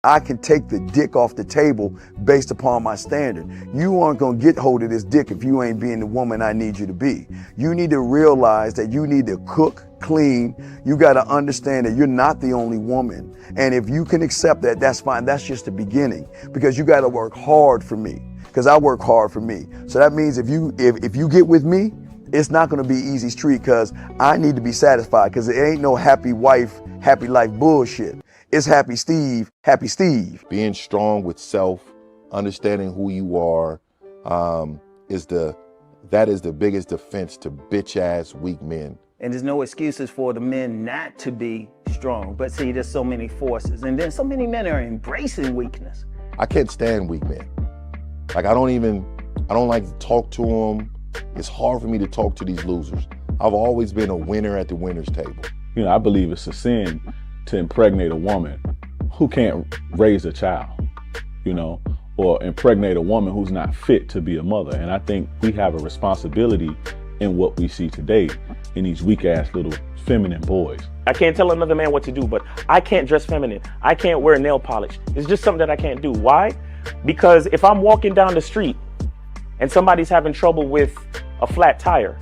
I can take the dick off the table based upon my standard. You aren't gonna get hold of this dick if you ain't being the woman I need you to be. You need to realize that you need to cook, clean. You gotta understand that you're not the only woman. And if you can accept that, that's fine. That's just the beginning, because you gotta work hard for me, because I work hard for me. So that means if you get with me, it's not gonna be easy street, because I need to be satisfied, because it ain't no happy wife, happy life bullshit. It's happy Steve, happy Steve. Being strong with self, understanding who you are, is the biggest defense to bitch ass weak men. And there's no excuses for the men not to be strong. But see, there's so many forces, and then so many men are embracing weakness. I can't stand weak men. Like I don't like to talk to them. It's hard for me to talk to these losers. I've always been a winner at the winner's table. You know, I believe it's a sin to impregnate a woman who can't raise a child, you know, or impregnate a woman who's not fit to be a mother. And I think we have a responsibility in what we see today in these weak ass little feminine boys. I can't tell another man what to do, but I can't dress feminine. I can't wear nail polish. It's just something that I can't do. Why? Because if I'm walking down the street and somebody's having trouble with a flat tire,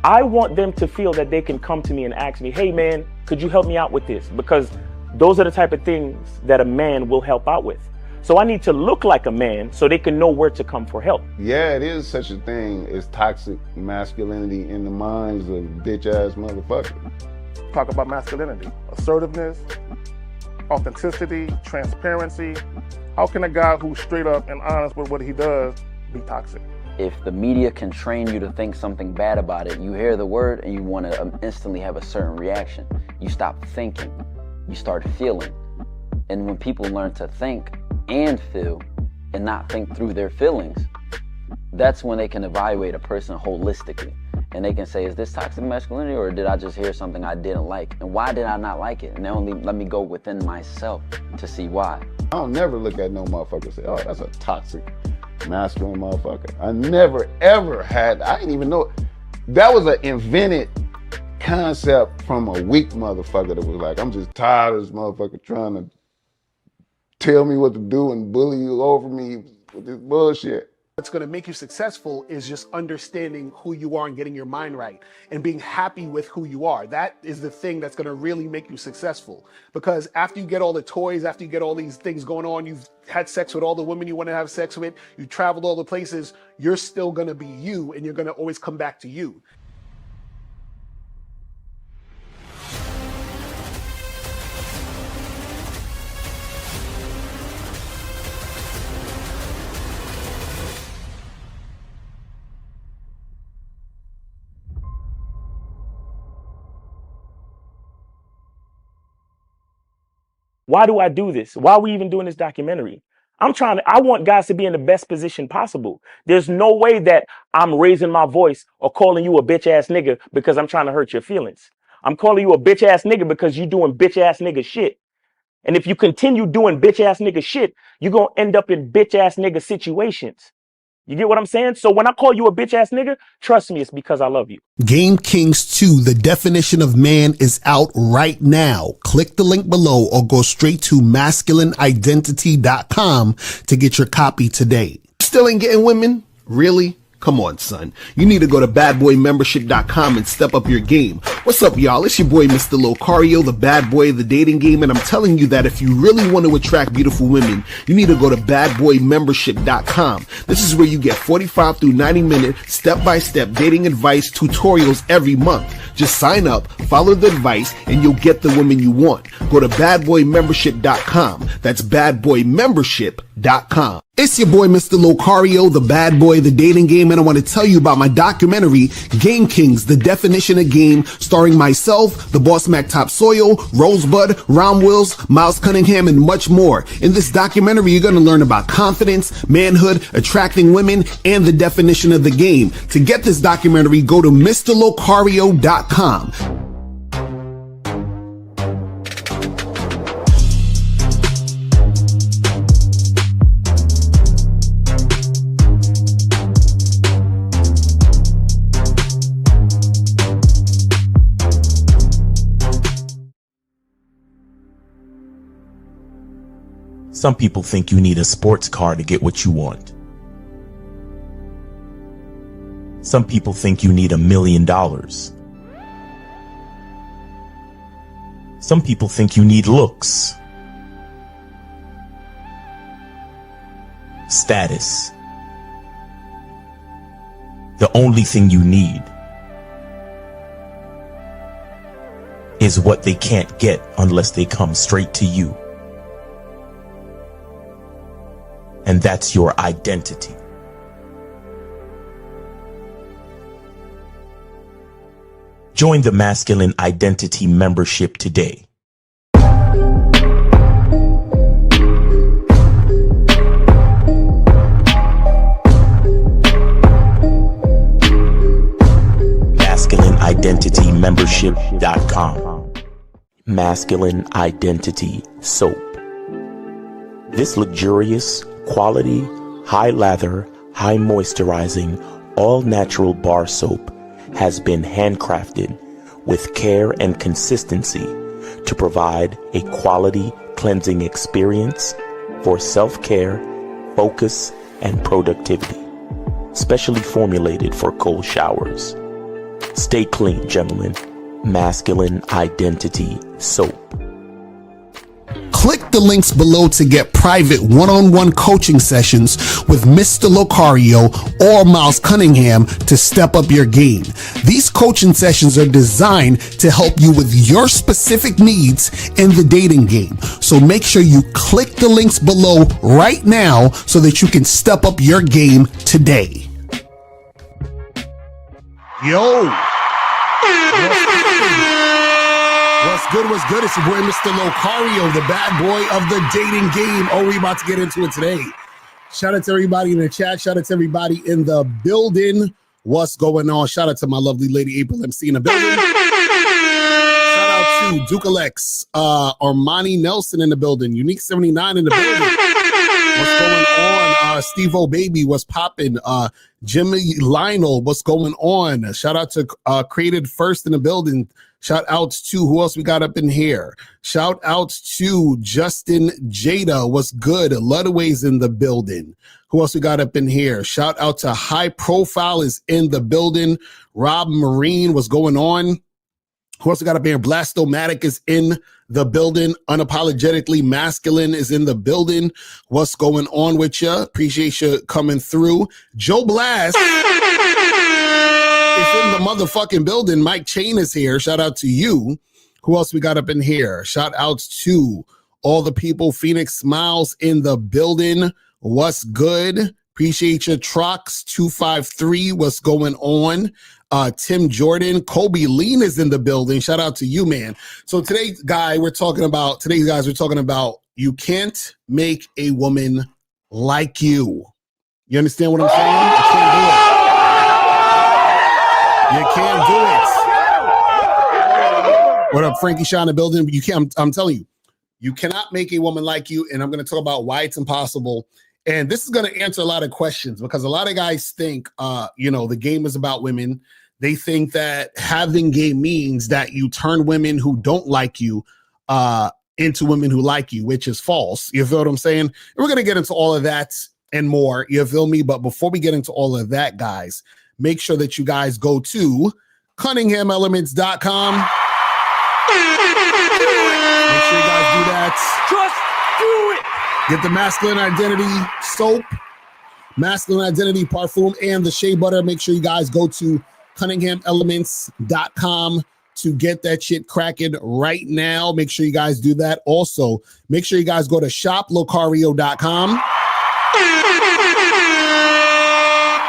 I want them to feel that they can come to me and ask me, hey man, could you help me out with this? Because those are the type of things that a man will help out with. So I need to look like a man so they can know where to come for help. Yeah, it is such a thing as toxic masculinity in the minds of bitch ass motherfuckers. Talk about masculinity, assertiveness, authenticity, transparency. How can a guy who's straight up and honest with what he does be toxic? If the media can train you to think something bad about it, you hear the word and you want to instantly have a certain reaction. You stop thinking, you start feeling. And when people learn to think and feel and not think through their feelings, that's when they can evaluate a person holistically. And they can say, is this toxic masculinity, or did I just hear something I didn't like? And why did I not like it? And only let me go within myself to see why. I don't never look at no motherfucker and say, oh, that's a toxic masculine motherfucker. I never ever had, I didn't even know, that was an invented concept from a weak motherfucker that was like, I'm just tired of this motherfucker trying to tell me what to do and bully you over me with this bullshit. What's going to make you successful is just understanding who you are and getting your mind right and being happy with who you are. That is the thing that's going to really make you successful. Because after you get all the toys, after you get all these things going on, you've had sex with all the women you want to have sex with, you traveled all the places, you're still going to be you, and you're going to always come back to you. Why do I do this? Why are we even doing this documentary? I want guys to be in the best position possible. There's no way that I'm raising my voice or calling you a bitch ass nigga because I'm trying to hurt your feelings. I'm calling you a bitch ass nigga because you're doing bitch ass nigga shit. And if you continue doing bitch ass nigga shit, you're going to end up in bitch ass nigga situations. You get what I'm saying? So when I call you a bitch ass nigga, trust me, it's because I love you. Game Kings 2, The Definition of Man, is out right now. Click the link below or go straight to masculineidentity.com to get your copy today. Still ain't getting women? Really? Come on, son. You need to go to badboymembership.com and step up your game. What's up, y'all? It's your boy, Mr. Locario, the bad boy of the dating game, and I'm telling you that if you really want to attract beautiful women, you need to go to badboymembership.com. This is where you get 45 through 90-minute step-by-step dating advice tutorials every month. Just sign up, follow the advice, and you'll get the woman you want. Go to badboymembership.com. That's badboymembership.com. It's your boy, Mr. Locario, the bad boy of the dating game, and I want to tell you about my documentary, Game Kings, The Definition of Game, starring myself, the Boss Mac Top Soil, Rosebud, Ron Wills, Miles Cunningham, and much more. In this documentary, you're going to learn about confidence, manhood, attracting women, and the definition of the game. To get this documentary, go to MrLocario.com. Some people think you need a sports car to get what you want. Some people think you need $1 million. Some people think you need looks, status. The only thing you need is what they can't get unless they come straight to you. And that's your identity. Join the Masculine Identity membership today. MasculineIdentityMembership.com. Masculine Identity Soap. This luxurious, quality, high lather, high moisturizing, all natural bar soap has been handcrafted with care and consistency to provide a quality cleansing experience for self-care, focus, and productivity. Specially formulated for cold showers. Stay clean, gentlemen. Masculine Identity Soap. Click the links below to get private one-on-one coaching sessions with Mr. Locario or Miles Cunningham to step up your game. These coaching sessions are designed to help you with your specific needs in the dating game. So make sure you click the links below right now so that you can step up your game today. Yo! What's good? It's your boy, Mr. Locario, the bad boy of the dating game. Oh, we about to get into it today. Shout out to everybody in the chat. Shout out to everybody in the building. What's going on? Shout out to my lovely lady, April MC in the building. Shout out to Duke Alex, Armani Nelson in the building. Unique 79 in the building. What's going on? Steve O Baby, what's popping? Jimmy Lionel, what's going on? Shout out to Created First in the building. Shout outs to who else we got up in here? Shout outs to Justin Jada. What's good? Ludway's in the building. Who else we got up in here? Shout out to High Profile is in the building. Rob Marine, what's going on? Who else we got up here? Blastomatic is in the building. Unapologetically Masculine is in the building. What's going on with you? Appreciate you coming through. Joe Blast is in the motherfucking building. Mike Chain is here. Shout out to you. Who else we got up in here? Shout outs to all the people. Phoenix Smiles in the building. What's good? Appreciate you. Trox 253. What's going on? Tim Jordan, Kobe Lean is in the building. Shout out to you, man. So today, guys, we're talking about you can't make a woman like you. You understand what I'm saying? You can't do it. You can't do it. What up, Frankie Shaw in the building? You can't. I'm telling you, you cannot make a woman like you. And I'm going to talk about why it's impossible. And this is going to answer a lot of questions because a lot of guys think, the game is about women. They think that having game means that you turn women who don't like you into women who like you, which is false. You feel what I'm saying? And we're going to get into all of that and more. You feel me? But before we get into all of that, guys, make sure that you guys go to CunninghamElements.com. Make sure you guys do that. Just do it. Get the Masculine Identity soap, Masculine Identity parfum, and the shea butter. Make sure you guys go to CunninghamElements.com to get that shit cracking right now. Make sure you guys do that. Also, make sure you guys go to shoplocario.com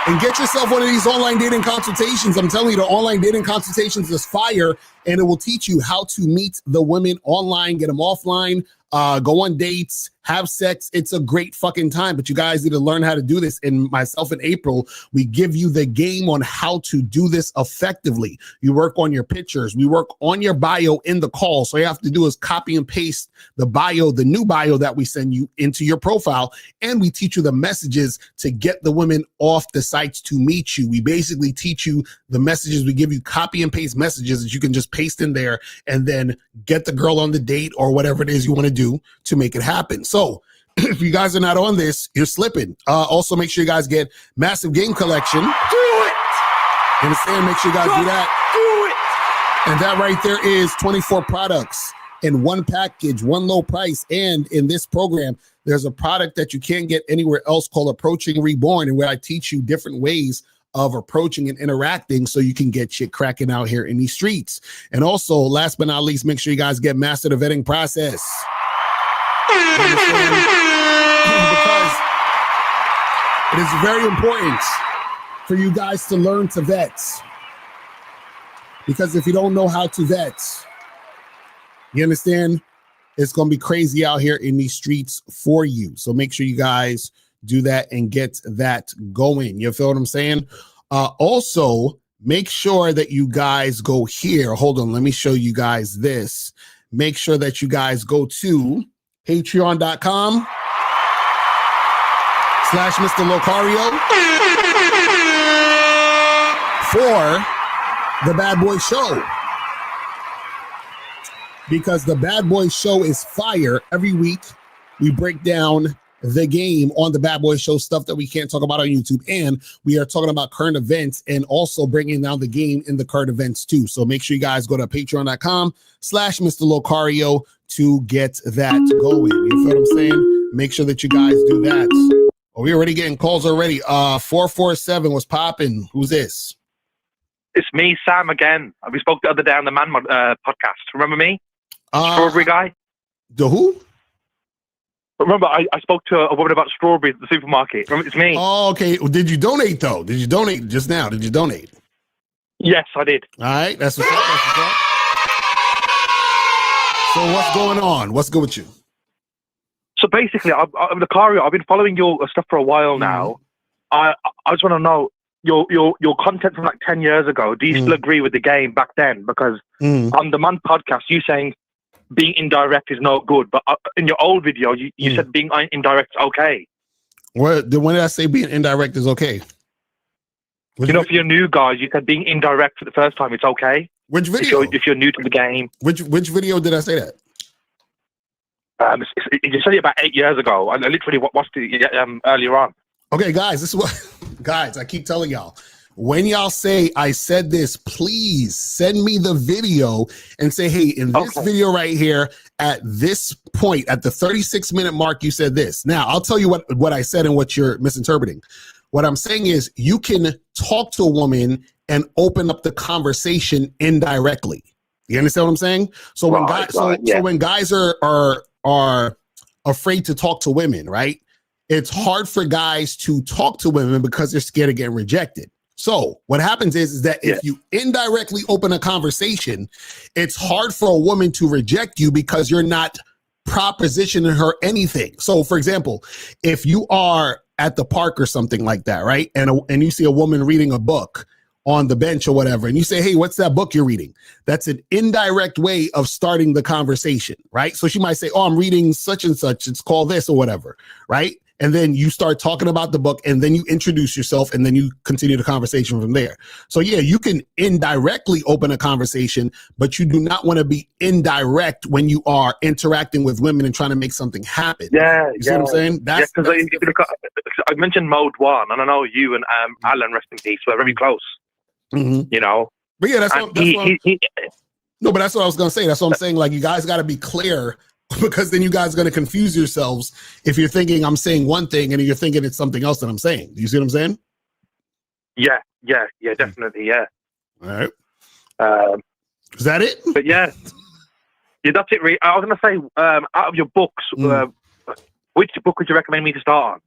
and get yourself one of these online dating consultations. I'm telling you, the online dating consultations is fire, and it will teach you how to meet the women online, get them offline, go on dates, have sex. It's a great fucking time, but you guys need to learn how to do this. And myself and April, we give you the game on how to do this effectively. You work on your pictures. We work on your bio in the call. So all you have to do is copy and paste the bio, the new bio that we send you into your profile. And we teach you the messages to get the women off the sites to meet you. We basically teach you the messages. We give you copy and paste messages that you can just paste in there and then get the girl on the date or whatever it is you want to do to make it happen. So if you guys are not on this, you're slipping. Also, make sure you guys get Massive Game Collection. Do it. You understand? Make sure you guys do that. Do it. And that right there is 24 products in one package, one low price. And in this program, there's a product that you can't get anywhere else called Approaching Reborn, and where I teach you different ways of approaching and interacting so you can get shit cracking out here in these streets. And also, last but not least, make sure you guys get Master the Vetting Process. Because it is very important for you guys to learn to vet. Because if you don't know how to vet, you understand, it's going to be crazy out here in these streets for you. So make sure you guys do that and get that going. You feel what I'm saying? Also, make sure that you guys go here. Hold on, let me show you guys this. Make sure that you guys go to patreon.com/Mr. Locario for the Bad Boy Show, because the Bad Boy Show is fire. Every week we break down the game on the Bad Boy Show, stuff that we can't talk about on YouTube, and we are talking about current events and also bringing down the game in the current events too. So make sure you guys go to patreon.com/Mr. Locario to get that going. You feel what I'm saying? Make sure that you guys do that. Oh, we're already getting calls already. 447 was popping. Who's this? It's me, Sam, again. We spoke the other day on the Man podcast. Remember me? Strawberry guy? The who? Remember, I spoke to a woman about strawberries at the supermarket. Remember, it's me. Oh, okay. Well, did you donate, though? Did you donate just now? Did you donate? Yes, I did. All right. That's what's up. That's what's up. So what's going on? What's good with you? So basically, Locario, I've been following your stuff for a while now. I just want to know, your content from like 10 years ago, do you still agree with the game back then? Because on the Man podcast, you saying being indirect is not good, but in your old video, you said being indirect is okay. When did I say being indirect is okay? For your new guys, you said being indirect for the first time, it's okay. Which video? If you're new to the game. Which video did I say that? You said it about 8 years ago. I literally watched it earlier on. Okay, guys, this is what, guys, I keep telling y'all. When y'all say I said this, please send me the video and say, hey, in this video right here, at this point, at the 36-minute mark, you said this. Now, I'll tell you what I said and what you're misinterpreting. What I'm saying is you can talk to a woman and open up the conversation indirectly. You understand what I'm saying? So when guys are afraid to talk to women, right? It's hard for guys to talk to women because they're scared of getting rejected. So what happens is that if you indirectly open a conversation, it's hard for a woman to reject you because you're not propositioning her anything. So for example, if you are at the park or something like that, right? And you see a woman reading a book on the bench or whatever, and you say, hey, what's that book you're reading? That's an indirect way of starting the conversation, right? So she might say, oh, I'm reading such and such. It's called this or whatever, right? And then you start talking about the book, and then you introduce yourself, and then you continue the conversation from there. So yeah, you can indirectly open a conversation, but you do not want to be indirect when you are interacting with women and trying to make something happen. Yeah, you see what I'm saying? Because I mentioned Mode 1, and I know you and Alan, rest in peace, were very close. You know? But yeah, that's what I was going to say. That's what I'm saying. Like, you guys got to be clear, because then you guys are going to confuse yourselves if you're thinking I'm saying one thing and you're thinking it's something else that I'm saying. Do you see what I'm saying? Yeah, definitely, yeah. All right. Is that it? But yeah, that's it. Really. I was going to say, out of your books, which book would you recommend me to start on?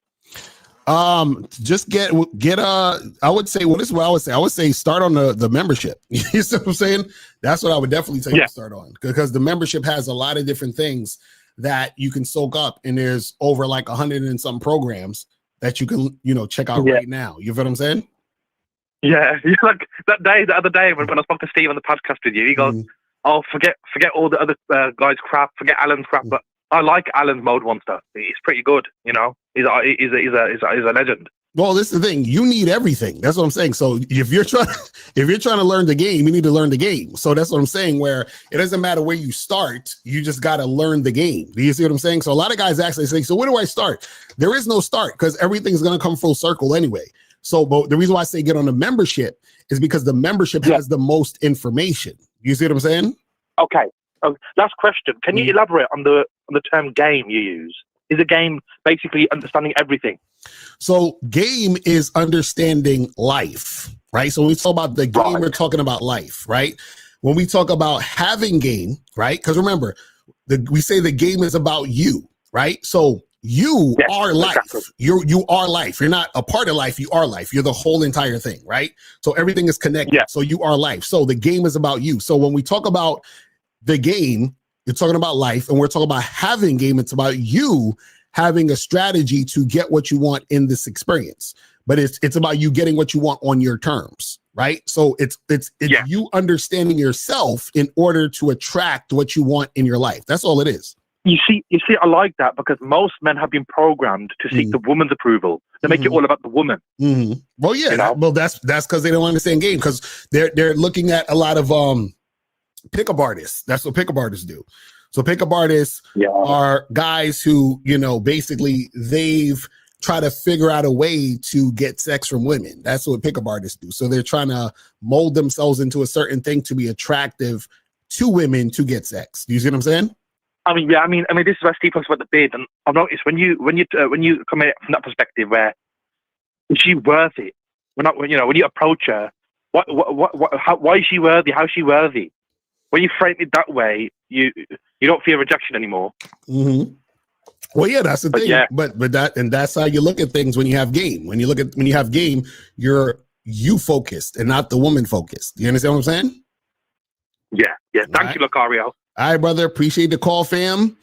Just get I would say, well, this is what I would say. I would say start on the membership. You see what I'm saying? That's what I would definitely tell you to start on, because the membership has a lot of different things that you can soak up, and there's over like 100 and some programs that you can, check out right now. You feel what I'm saying? Yeah, like the other day when I spoke to Steve on the podcast with you, he goes, "Oh, forget all the other guys' crap, forget Alan's crap." But I like Alan's Mode 1 stuff. It's pretty good, He's a legend. Well, this is the thing. You need everything. That's what I'm saying. So if you're trying to learn the game, you need to learn the game. So that's what I'm saying. Where it doesn't matter where you start, you just got to learn the game. Do you see what I'm saying? So a lot of guys actually say, "So where do I start?" There is no start because everything's going to come full circle anyway. So, but the reason why I say get on the membership is because the membership has the most information. You see what I'm saying? Okay. Last question. Can you elaborate on the term game you use? Is a game basically understanding everything? So game is understanding life, right? So when we talk about the game, we're talking about life, right? When we talk about having game, right? Because remember, we say the game is about you, right? So you are life. Exactly. You are life. You're not a part of life. You are life. You're the whole entire thing, right? So everything is connected. Yeah. So you are life. So the game is about you. So when we talk about the game, you're talking about life, and we're talking about having game. It's about you having a strategy to get what you want in this experience. But it's about you getting what you want on your terms, right? So it's you understanding yourself in order to attract what you want in your life. That's all it is. You see, I like that because most men have been programmed to seek the woman's approval. They make it all about the woman. Well, yeah, you know? Well, that's because they don't understand game because they're looking at a lot of pickup artists. That's what pickup artists do. So pickup artists are guys who, basically they've tried to figure out a way to get sex from women. That's what pickup artists do. So they're trying to mold themselves into a certain thing to be attractive to women to get sex. Do you see what I'm saying? I mean, this is where Steve talks about the bid, and I've noticed when you come at it from that perspective, where is she worth it? When you approach her, why is she worthy? How is she worthy? When you frame it that way, you don't fear rejection anymore. Well, yeah, that's the thing. But that's how you look at things when you have game. When you have game, you're you focused and not the woman focused. You understand what I'm saying? Yeah. Thank you, Locario. All right, brother. Appreciate the call, fam.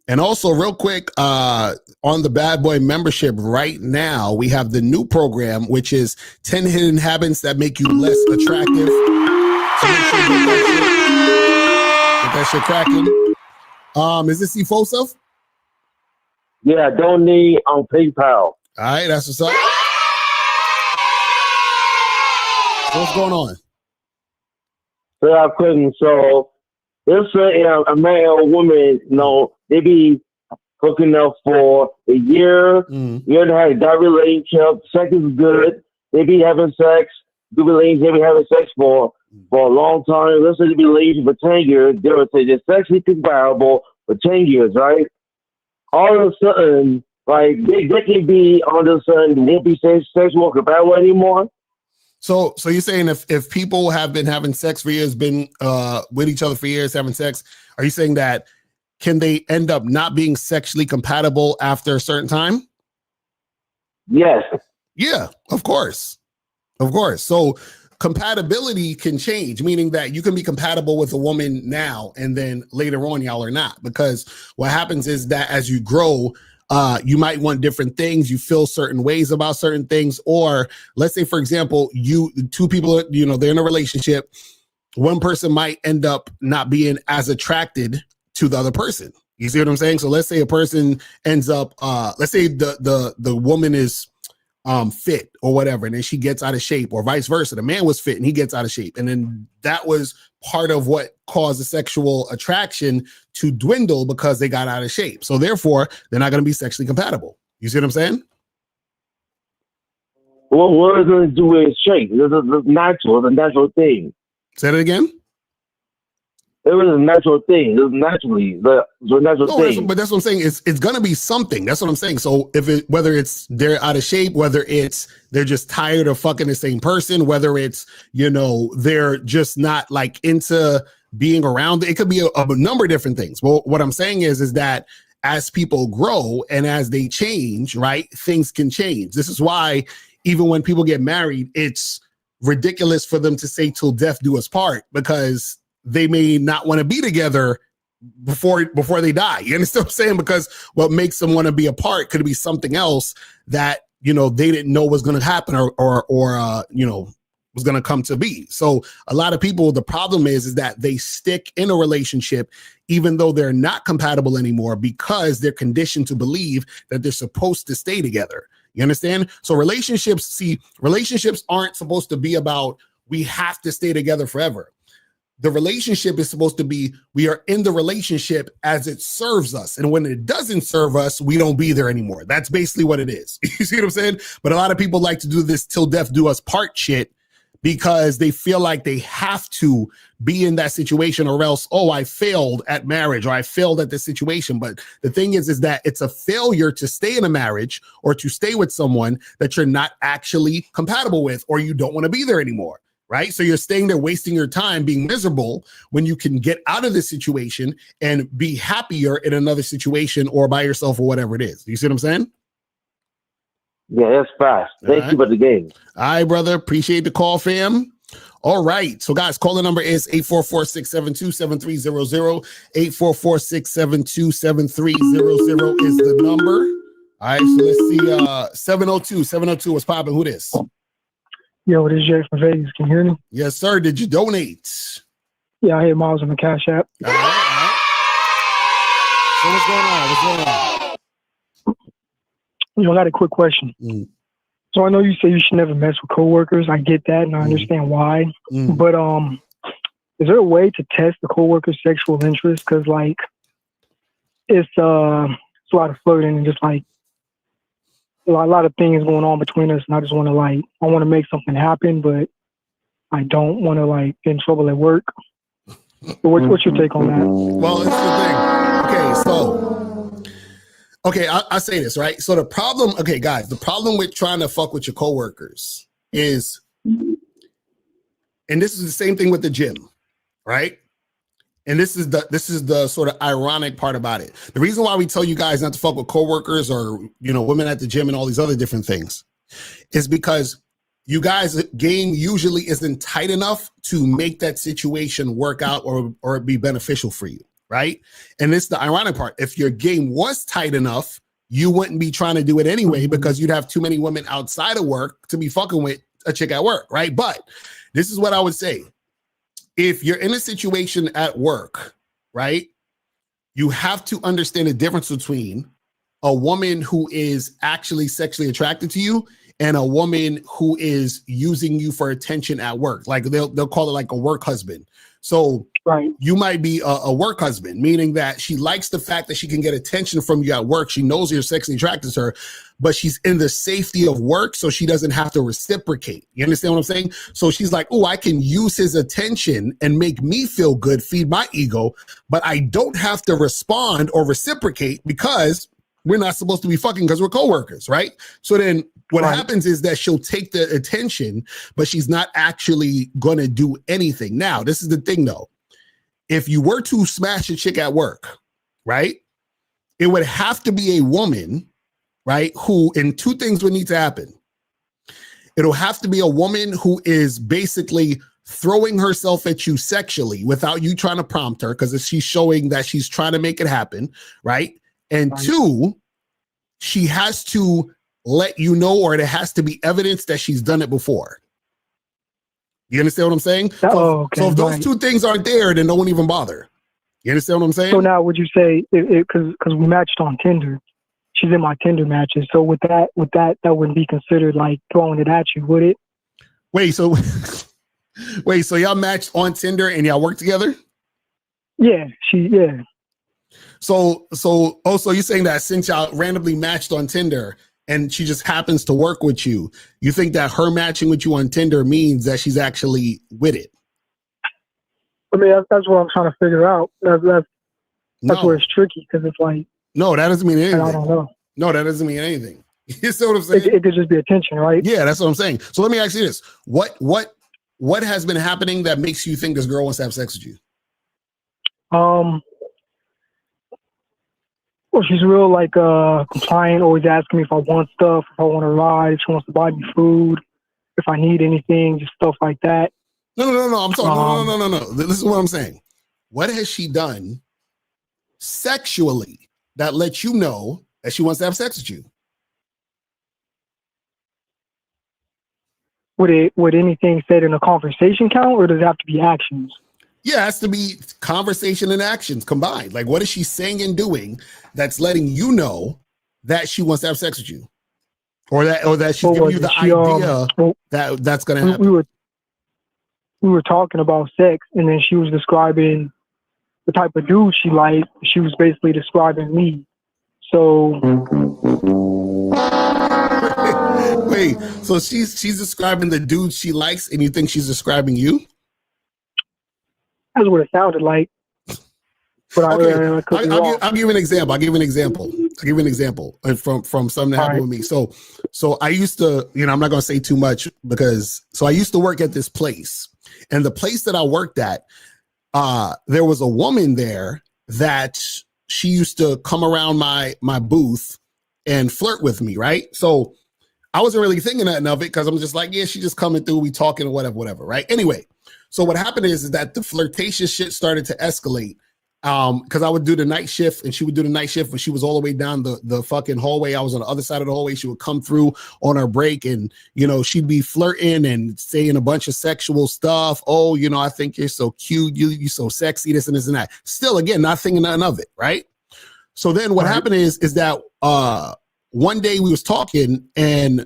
And also, real quick, on the Bad Boy membership right now, we have the new program, which is 10 hidden habits that make you less attractive. So make sure you get that shit cracking. Is this Efosa? Yeah, donate on PayPal. All right, that's what's up. What's going on? So I couldn't. So let's say a man or a woman, they be hooking up for a year, year and a half, that relationship, sex is good. They be having sex, good relationship, they be having sex for a long time. Let's say they be relationship for 10 years. They would say they're sexually compatible for 10 years, right? All of a sudden, like they can be all of a sudden won't be sexual compatible anymore. So you're saying if people have been having sex for years, been with each other for years, having sex, are you saying that can they end up not being sexually compatible after a certain time? Yes. Yeah, of course. So compatibility can change, meaning that you can be compatible with a woman now and then later on y'all are not, because what happens is that as you grow, you might want different things. You feel certain ways about certain things. Or let's say, for example, two people, they're in a relationship. One person might end up not being as attracted to the other person. You see what I'm saying? So let's say a person ends up, let's say the woman is fit or whatever, and then she gets out of shape, or vice versa. The man was fit and he gets out of shape. And then that was part of what caused the sexual attraction to dwindle because they got out of shape. So therefore, they're not going to be sexually compatible. You see what I'm saying? Well, what is it to do with shape? It's natural. It's a natural thing. Say that again? It was a natural thing. It was naturally the natural thing. But that's what I'm saying. It's gonna be something. That's what I'm saying. So whether it's they're out of shape, whether it's they're just tired of fucking the same person, whether it's they're just not like into being around. It could be a number of different things. Well, what I'm saying is that as people grow and as they change, right, things can change. This is why even when people get married, it's ridiculous for them to say "till death do us part," because they may not want to be together before they die. You understand what I'm saying? Because what makes them want to be apart could be something else that, they didn't know was going to happen or was going to come to be. So a lot of people, the problem is that they stick in a relationship, even though they're not compatible anymore, because they're conditioned to believe that they're supposed to stay together. You understand? So relationships aren't supposed to be about we have to stay together forever. The relationship is supposed to be we are in the relationship as it serves us. And when it doesn't serve us, we don't be there anymore. That's basically what it is. You see what I'm saying? But a lot of people like to do this till death do us part shit because they feel like they have to be in that situation or else, oh, I failed at marriage or I failed at this situation. But the thing is that it's a failure to stay in a marriage or to stay with someone that you're not actually compatible with or you don't want to be there anymore. Right? So you're staying there, wasting your time, being miserable when you can get out of this situation and be happier in another situation or by yourself or whatever it is. You see what I'm saying? Yeah, that's fast. Thank you for the game. All right, brother. Appreciate the call, fam. All right. So, guys, call the number is 844-672-7300. 844-672-7300 is the number. All right. So let's see. 702. 702 was popping. Who this? Yo, this is Jay from Vegas. Can you hear me? Yes, sir. Did you donate? Yeah, I hit Miles on the Cash App. All right. So what's going on? I got a quick question. So I know you say you should never mess with coworkers. I get that, and I understand why. But is there a way to test the coworker's sexual interest? Because like, it's a lot of flirting and just like a lot of things going on between us, and I just want to I want to make something happen, but I don't want to get in trouble at work. So what's your take on that? Well, it's the thing. Okay, I say this, right? So the problem, okay, guys, the problem with trying to fuck with your coworkers is, and this is the same thing with the gym, right? And this is the sort of ironic part about it. The reason why we tell you guys not to fuck with coworkers or, women at the gym and all these other different things is because you guys' game usually isn't tight enough to make that situation work out or be beneficial for you, right? And this is the ironic part. If your game was tight enough, you wouldn't be trying to do it anyway because you'd have too many women outside of work to be fucking with a chick at work, right? But this is what I would say. If you're in a situation at work, right, you have to understand the difference between a woman who is actually sexually attracted to you and a woman who is using you for attention at work. Like they'll call it like a work husband. So you might be a work husband, meaning that she likes the fact that she can get attention from you at work. She knows you're sexually attracted to her, but she's in the safety of work, so she doesn't have to reciprocate. You understand what I'm saying? So she's like, oh, I can use his attention and make me feel good, feed my ego, but I don't have to respond or reciprocate because we're not supposed to be fucking because we're coworkers, right? So then what happens is that she'll take the attention, but she's not actually going to do anything. Now, this is the thing, though. If you were to smash a chick at work, right, it would have to be a woman, right, who, and two things would need to happen. It'll have to be a woman who is basically throwing herself at you sexually without you trying to prompt her because she's showing that she's trying to make it happen, right? And two, she has to let you know, or it has to be evidence that she's done it before. You understand what I'm saying? So if those two things aren't there, then don't even bother. You understand what I'm saying? So now would you say, because we matched on Tinder, she's in my Tinder matches. So with that wouldn't be considered like throwing it at you, would it? So y'all matched on Tinder and y'all work together? Yeah. So also you're saying that since y'all randomly matched on Tinder and she just happens to work with you, you think that her matching with you on Tinder means that she's actually with it? I mean, that's what I'm trying to figure out. That's where it's tricky because it's like. No, that doesn't mean anything. I don't know. No, that doesn't mean anything. You see what I'm saying? It could just be attention, right? Yeah, that's what I'm saying. So let me ask you this. What has been happening that makes you think this girl wants to have sex with you? Well, she's real compliant, always asking me if I want stuff, if I want to ride, if she wants to buy me food, if I need anything, just stuff like that. No. I'm talking. No. This is what I'm saying. What has she done sexually that lets you know that she wants to have sex with you? Would anything said in a conversation count, or does it have to be actions? Yeah, it has to be conversation and actions combined. Like, what is she saying and doing that's letting you know that she wants to have sex with you? or that she's What giving was you the it? She, idea well, that's gonna we happen. were talking about sex, and then she was describing the type of dude she liked. She was basically describing me. So Wait, so she's describing the dude she likes, and you think she's describing you? that's what it sounded like. But Okay, I could be I'll wrong. give you an example. I'll give you an example from something that happened with me. So I used to, I'm not going to say too much so I used to work at this place, and the place that I worked at, there was a woman there that she used to come around my booth and flirt with me, right? So I wasn't really thinking nothing of it because I'm just like, yeah, she's just coming through, we talking or whatever, right? Anyway, so what happened is that the flirtatious shit started to escalate. Because I would do the night shift and she would do the night shift when she was all the way down the fucking hallway. I was on the other side of the hallway. She would come through on her break and, she'd be flirting and saying a bunch of sexual stuff. Oh, I think you're so cute. You so sexy, this and this and that. Still, again, not thinking nothing of it, right? So then what happened is that one day we was talking and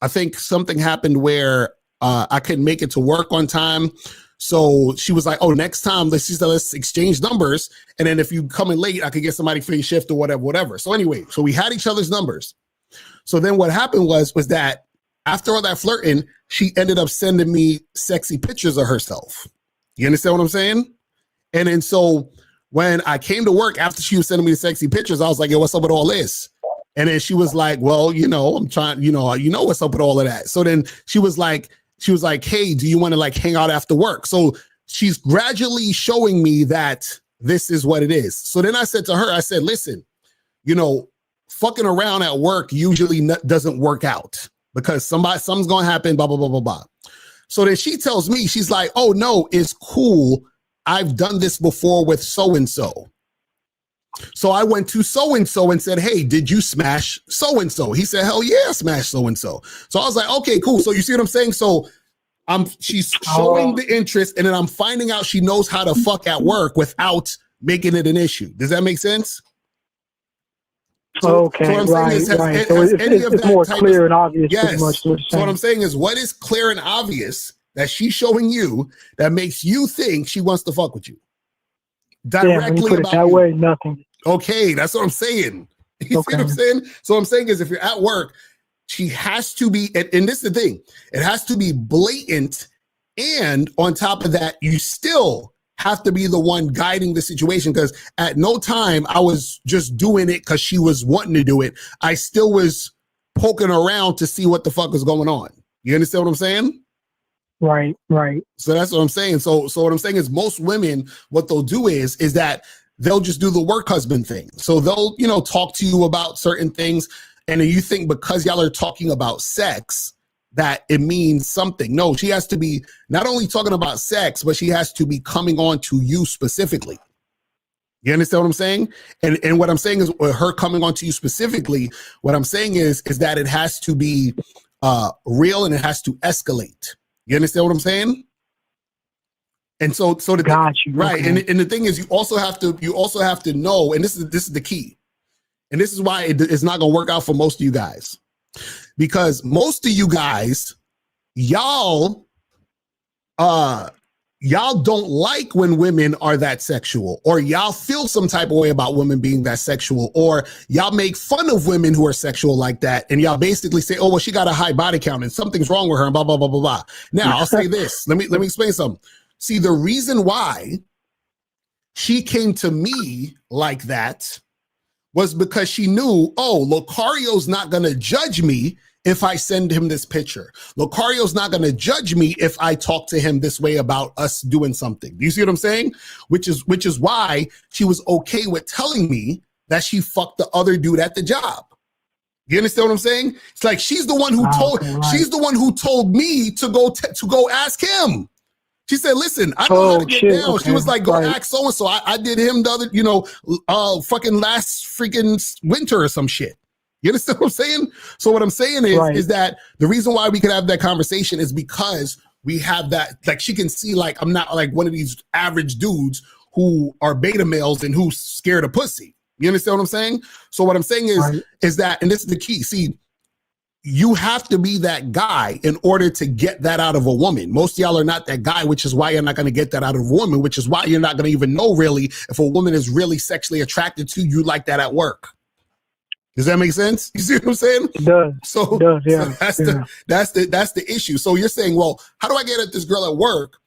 I think something happened where I couldn't make it to work on time. So she was like, oh, next time let's exchange numbers. And then if you come in late, I could get somebody for your shift or whatever. So anyway, so we had each other's numbers. So then what happened was that after all that flirting, she ended up sending me sexy pictures of herself. You understand what I'm saying? And then so when I came to work after she was sending me the sexy pictures, I was like, yo, what's up with all this? And then she was like, well, I'm trying, what's up with all of that. So then she was like, hey, do you want to like hang out after work? So she's gradually showing me that this is what it is. So then I said to her, I said, listen, fucking around at work usually doesn't work out because something's going to happen, blah, blah, blah, blah, blah. So then she tells me, she's like, oh no, it's cool. I've done this before with so-and-so. So I went to so-and-so and said, hey, did you smash so-and-so? He said, hell yeah, I smashed so-and-so. So I was like, okay, cool. So you see what I'm saying? So she's showing the interest and then I'm finding out she knows how to fuck at work without making it an issue. Does that make sense? So, okay, so what I'm right, saying is, right. So it's more clear and obvious. Yes. Much So what I'm saying is, what is clear and obvious that she's showing you that makes you think she wants to fuck with you? When you put it that way, nothing. Okay, that's what I'm saying. You see what I'm saying? So what I'm saying is if you're at work, she has to be, and this is the thing, it has to be blatant. And on top of that, you still have to be the one guiding the situation because at no time I was just doing it because she was wanting to do it. I still was poking around to see what the fuck is going on. You understand what I'm saying? Right. So that's what I'm saying. So what I'm saying is most women, what they'll do is that they'll just do the work husband thing. So they'll, talk to you about certain things. And then you think because y'all are talking about sex, that it means something. No, she has to be not only talking about sex, but she has to be coming on to you specifically. You understand what I'm saying? And what I'm saying is her coming on to you specifically, what I'm saying is that it has to be real and it has to escalate. You understand what I'm saying? And so the got you. Right. Okay. And the thing is you also have to know, and this is the key. And this is why it's not gonna work out for most of you guys. Because most of you guys, y'all don't like when women are that sexual, or y'all feel some type of way about women being that sexual, or y'all make fun of women who are sexual like that. And y'all basically say, oh, well, she got a high body count and something's wrong with her and blah, blah, blah, blah, blah. Now I'll say this. Let me explain something. See, the reason why she came to me like that was because she knew, oh, Locario's not going to judge me if I send him this picture. Locario's not going to judge me if I talk to him this way about us doing something. Do you see what I'm saying? Which is why she was okay with telling me that she fucked the other dude at the job. You understand what I'm saying? It's like she's the one who told me to go ask him. She said, listen, I know how to get down. Okay. She was like, go ask so-and-so. I did him the other, fucking last freaking winter or some shit. You understand what I'm saying? So what I'm saying is that the reason why we could have that conversation is because we have that, like she can see like I'm not like one of these average dudes who are beta males and who's scared of pussy. You understand what I'm saying? So what I'm saying is that, and this is the key. See, you have to be that guy in order to get that out of a woman. Most of y'all are not that guy, which is why you're not going to get that out of a woman, which is why you're not going to even know really if a woman is really sexually attracted to you like that at work. Does that make sense? You see what I'm saying? It does. So, It does, yeah. so that's the issue. So you're saying, well, how do I get at this girl at work?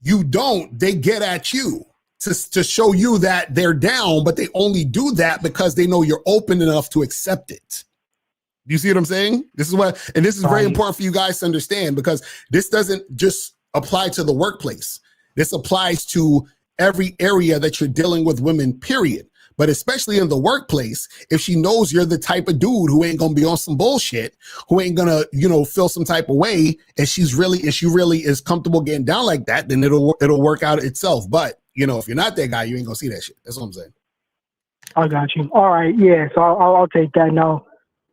You don't. They get at you to show you that they're down, but they only do that because they know you're open enough to accept it. Do you see what I'm saying? This is what, and this is very important for you guys to understand, because this doesn't just apply to the workplace. This applies to every area that you're dealing with women, period. But especially in the workplace, if she knows you're the type of dude who ain't gonna be on some bullshit, who ain't gonna, feel some type of way, and she really is comfortable getting down like that, then it'll work out itself. But if you're not that guy, you ain't gonna see that shit. That's what I'm saying. I got you. All right, yeah. So I'll take that now.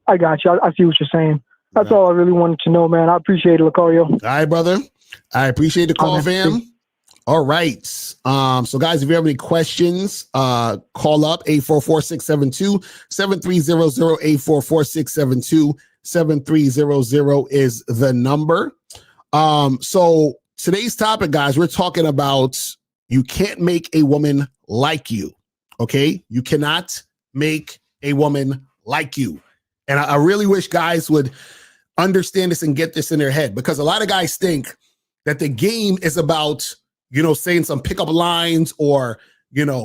I got you. I see what you're saying. That's all I really wanted to know, man. I appreciate it, Locario. All right, brother. I appreciate the call, fam. All right. So guys, if you have any questions, call up 844-672-7300, 844-672-7300 is the number. So today's topic, guys, we're talking about you can't make a woman like you. Okay? You cannot make a woman like you. And I really wish guys would understand this and get this in their head, because a lot of guys think that the game is about, saying some pickup lines or,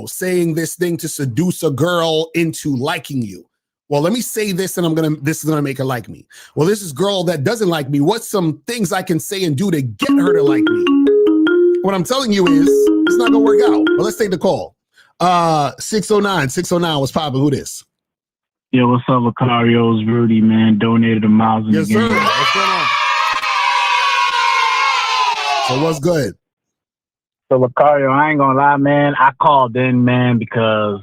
saying this thing to seduce a girl into liking you. Well, let me say this and this is going to make her like me. Well, this is girl that doesn't like me. What's some things I can say and do to get her to like me? What I'm telling you is it's not going to work out. But let's take the call. 609, what's poppin'? Who this? Yo, what's up, Locario? It's Rudy, man. Donated a miles in the game. Yes, sir. What's going on? So what's good? So, Locario, I ain't gonna lie, man. I called in, man, because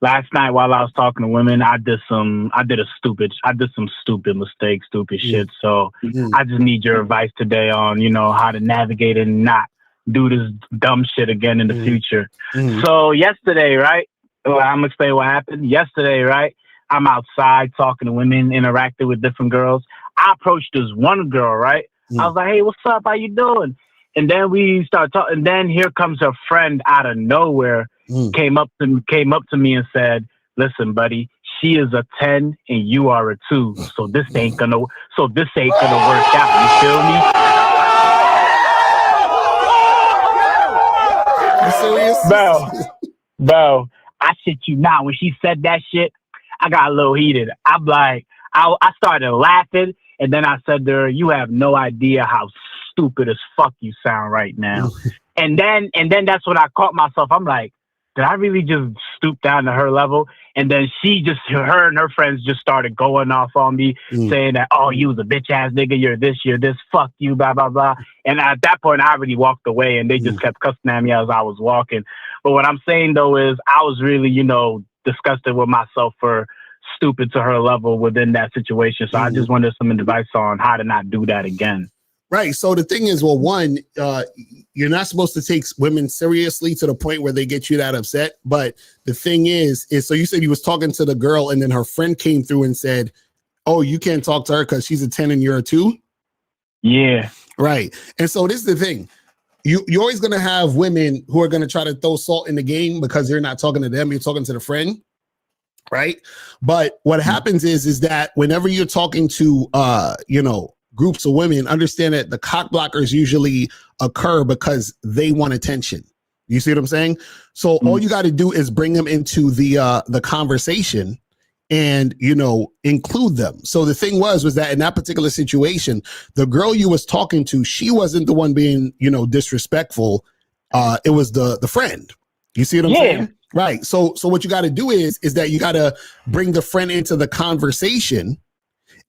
last night while I was talking to women, I did some stupid mistakes, stupid shit. So I just need your advice today on, how to navigate and not do this dumb shit again in the future. So yesterday, right? Well, I'm gonna explain what happened. Yesterday, right? I'm outside talking to women, interacting with different girls. I approached this one girl, right? I was like, hey, what's up? How you doing? And then we start talking. And then here comes her friend out of nowhere, came up to me and said, listen, buddy, she is a 10 and you are a 2. So this ain't gonna work out. You feel me? You serious? Bro, I shit you not. When she said that shit, I got a little heated. I'm like, I started laughing, and then I said to her, you have no idea how stupid as fuck you sound right now. and then that's when I caught myself. I'm like, did I really just stoop down to her level? And then her and her friends just started going off on me, saying that, oh, you was a bitch ass nigga, you're this, fuck you, blah, blah, blah. And at that point, I already walked away, and they just kept cussing at me as I was walking. But what I'm saying, though, is I was really, disgusted with myself for stupid to her level within that situation. So I just wanted some advice on how to not do that again. Right. So the thing is, well, one, you're not supposed to take women seriously to the point where they get you that upset. But the thing is so you said you was talking to the girl and then her friend came through and said, oh, you can't talk to her because she's a 10 and you're a 2? Yeah. Right. And so this is the thing. You're always going to have women who are going to try to throw salt in the game because you're not talking to them. You're talking to the friend. Right. But what happens is that whenever you're talking to, groups of women, understand that the cock blockers usually occur because they want attention. You see what I'm saying? So all you got to do is bring them into the conversation and, include them. So the thing was that in that particular situation, the girl you was talking to, she wasn't the one being, disrespectful. It was the friend. You see what I'm saying? Right. So what you got to do is that you got to bring the friend into the conversation,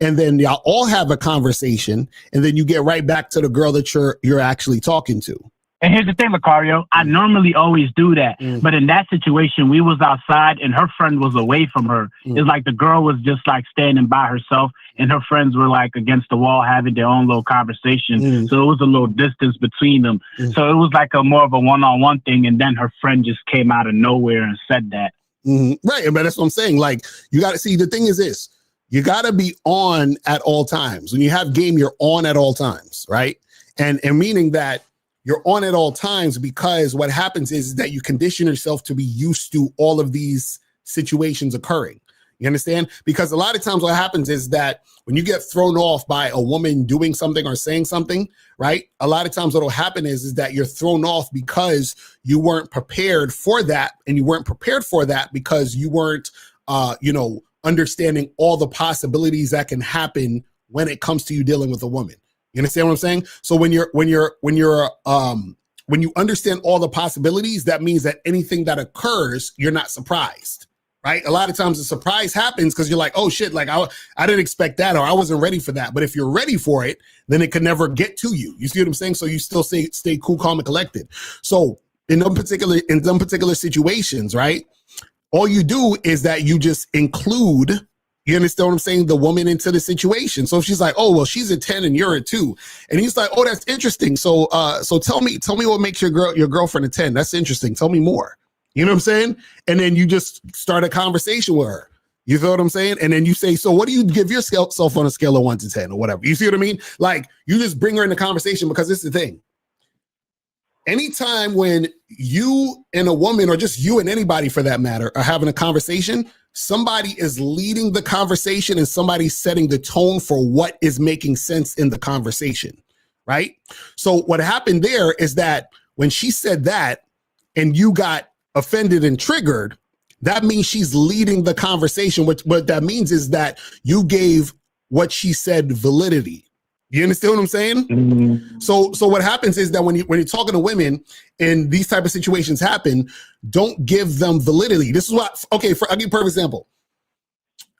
and then y'all all have a conversation, and then you get right back to the girl that you're actually talking to. And here's the thing, Locario, I normally always do that. But in that situation, we was outside and her friend was away from her. It's like the girl was just like standing by herself and her friends were like against the wall having their own little conversation. So it was a little distance between them. So it was like more of a one-on-one thing. And then her friend just came out of nowhere and said that. Right. But that's what I'm saying. Like, you got to see, the thing is this. you got to be on at all times. When you have game, you're on at all times, right? And meaning that you're on at all times, because what happens is that you condition yourself to be used to all of these situations occurring. You understand? Because a lot of times what happens is that when you get thrown off by a woman doing something or saying something, right? A lot of times what'll happen is that you're thrown off because you weren't prepared for that. And you weren't prepared for that because you weren't, understanding all the possibilities that can happen when it comes to you dealing with a woman. You understand what I'm saying? So when you understand all the possibilities, that means that anything that occurs, you're not surprised. Right? A lot of times the surprise happens because you're like, oh shit, like I didn't expect that, or I wasn't ready for that. But if you're ready for it, then it can never get to you. You see what I'm saying? So you still stay cool, calm, and collected. So in some particular situations, right? All you do is that you just include, you understand what I'm saying, the woman into the situation. So if she's like, oh, well, she's a 10 and you're a 2. And he's like, oh, that's interesting. So tell me what makes your girlfriend a 10. That's interesting. Tell me more. You know what I'm saying? And then you just start a conversation with her. You feel what I'm saying? And then you say, so what do you give yourself on a scale of 1 to 10 or whatever? You see what I mean? Like, you just bring her in the conversation, because this is the thing. Anytime when you and a woman, or just you and anybody for that matter, are having a conversation, somebody is leading the conversation and somebody's setting the tone for what is making sense in the conversation, right? So what happened there is that when she said that and you got offended and triggered, that means she's leading the conversation. What that means is that you gave what she said validity. You understand what I'm saying? Mm-hmm. So what happens is that when you're talking to women and these type of situations happen, don't give them validity. This is what, okay, I'll give you a perfect example.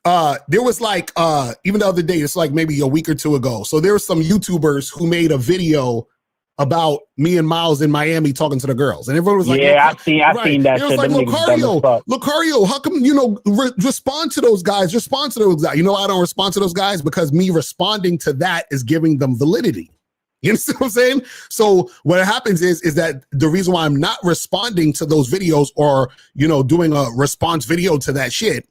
There was like, even the other day, it's like maybe a week or two ago. So there were some YouTubers who made a video about me and Miles in Miami talking to the girls, and everyone was like, "Yeah, I've seen that." It was like, Locario, how come respond to those guys? Respond to those guys. You know, I don't respond to those guys because me responding to that is giving them validity. You understand what I'm saying? So what happens is that the reason why I'm not responding to those videos, or doing a response video to that shit,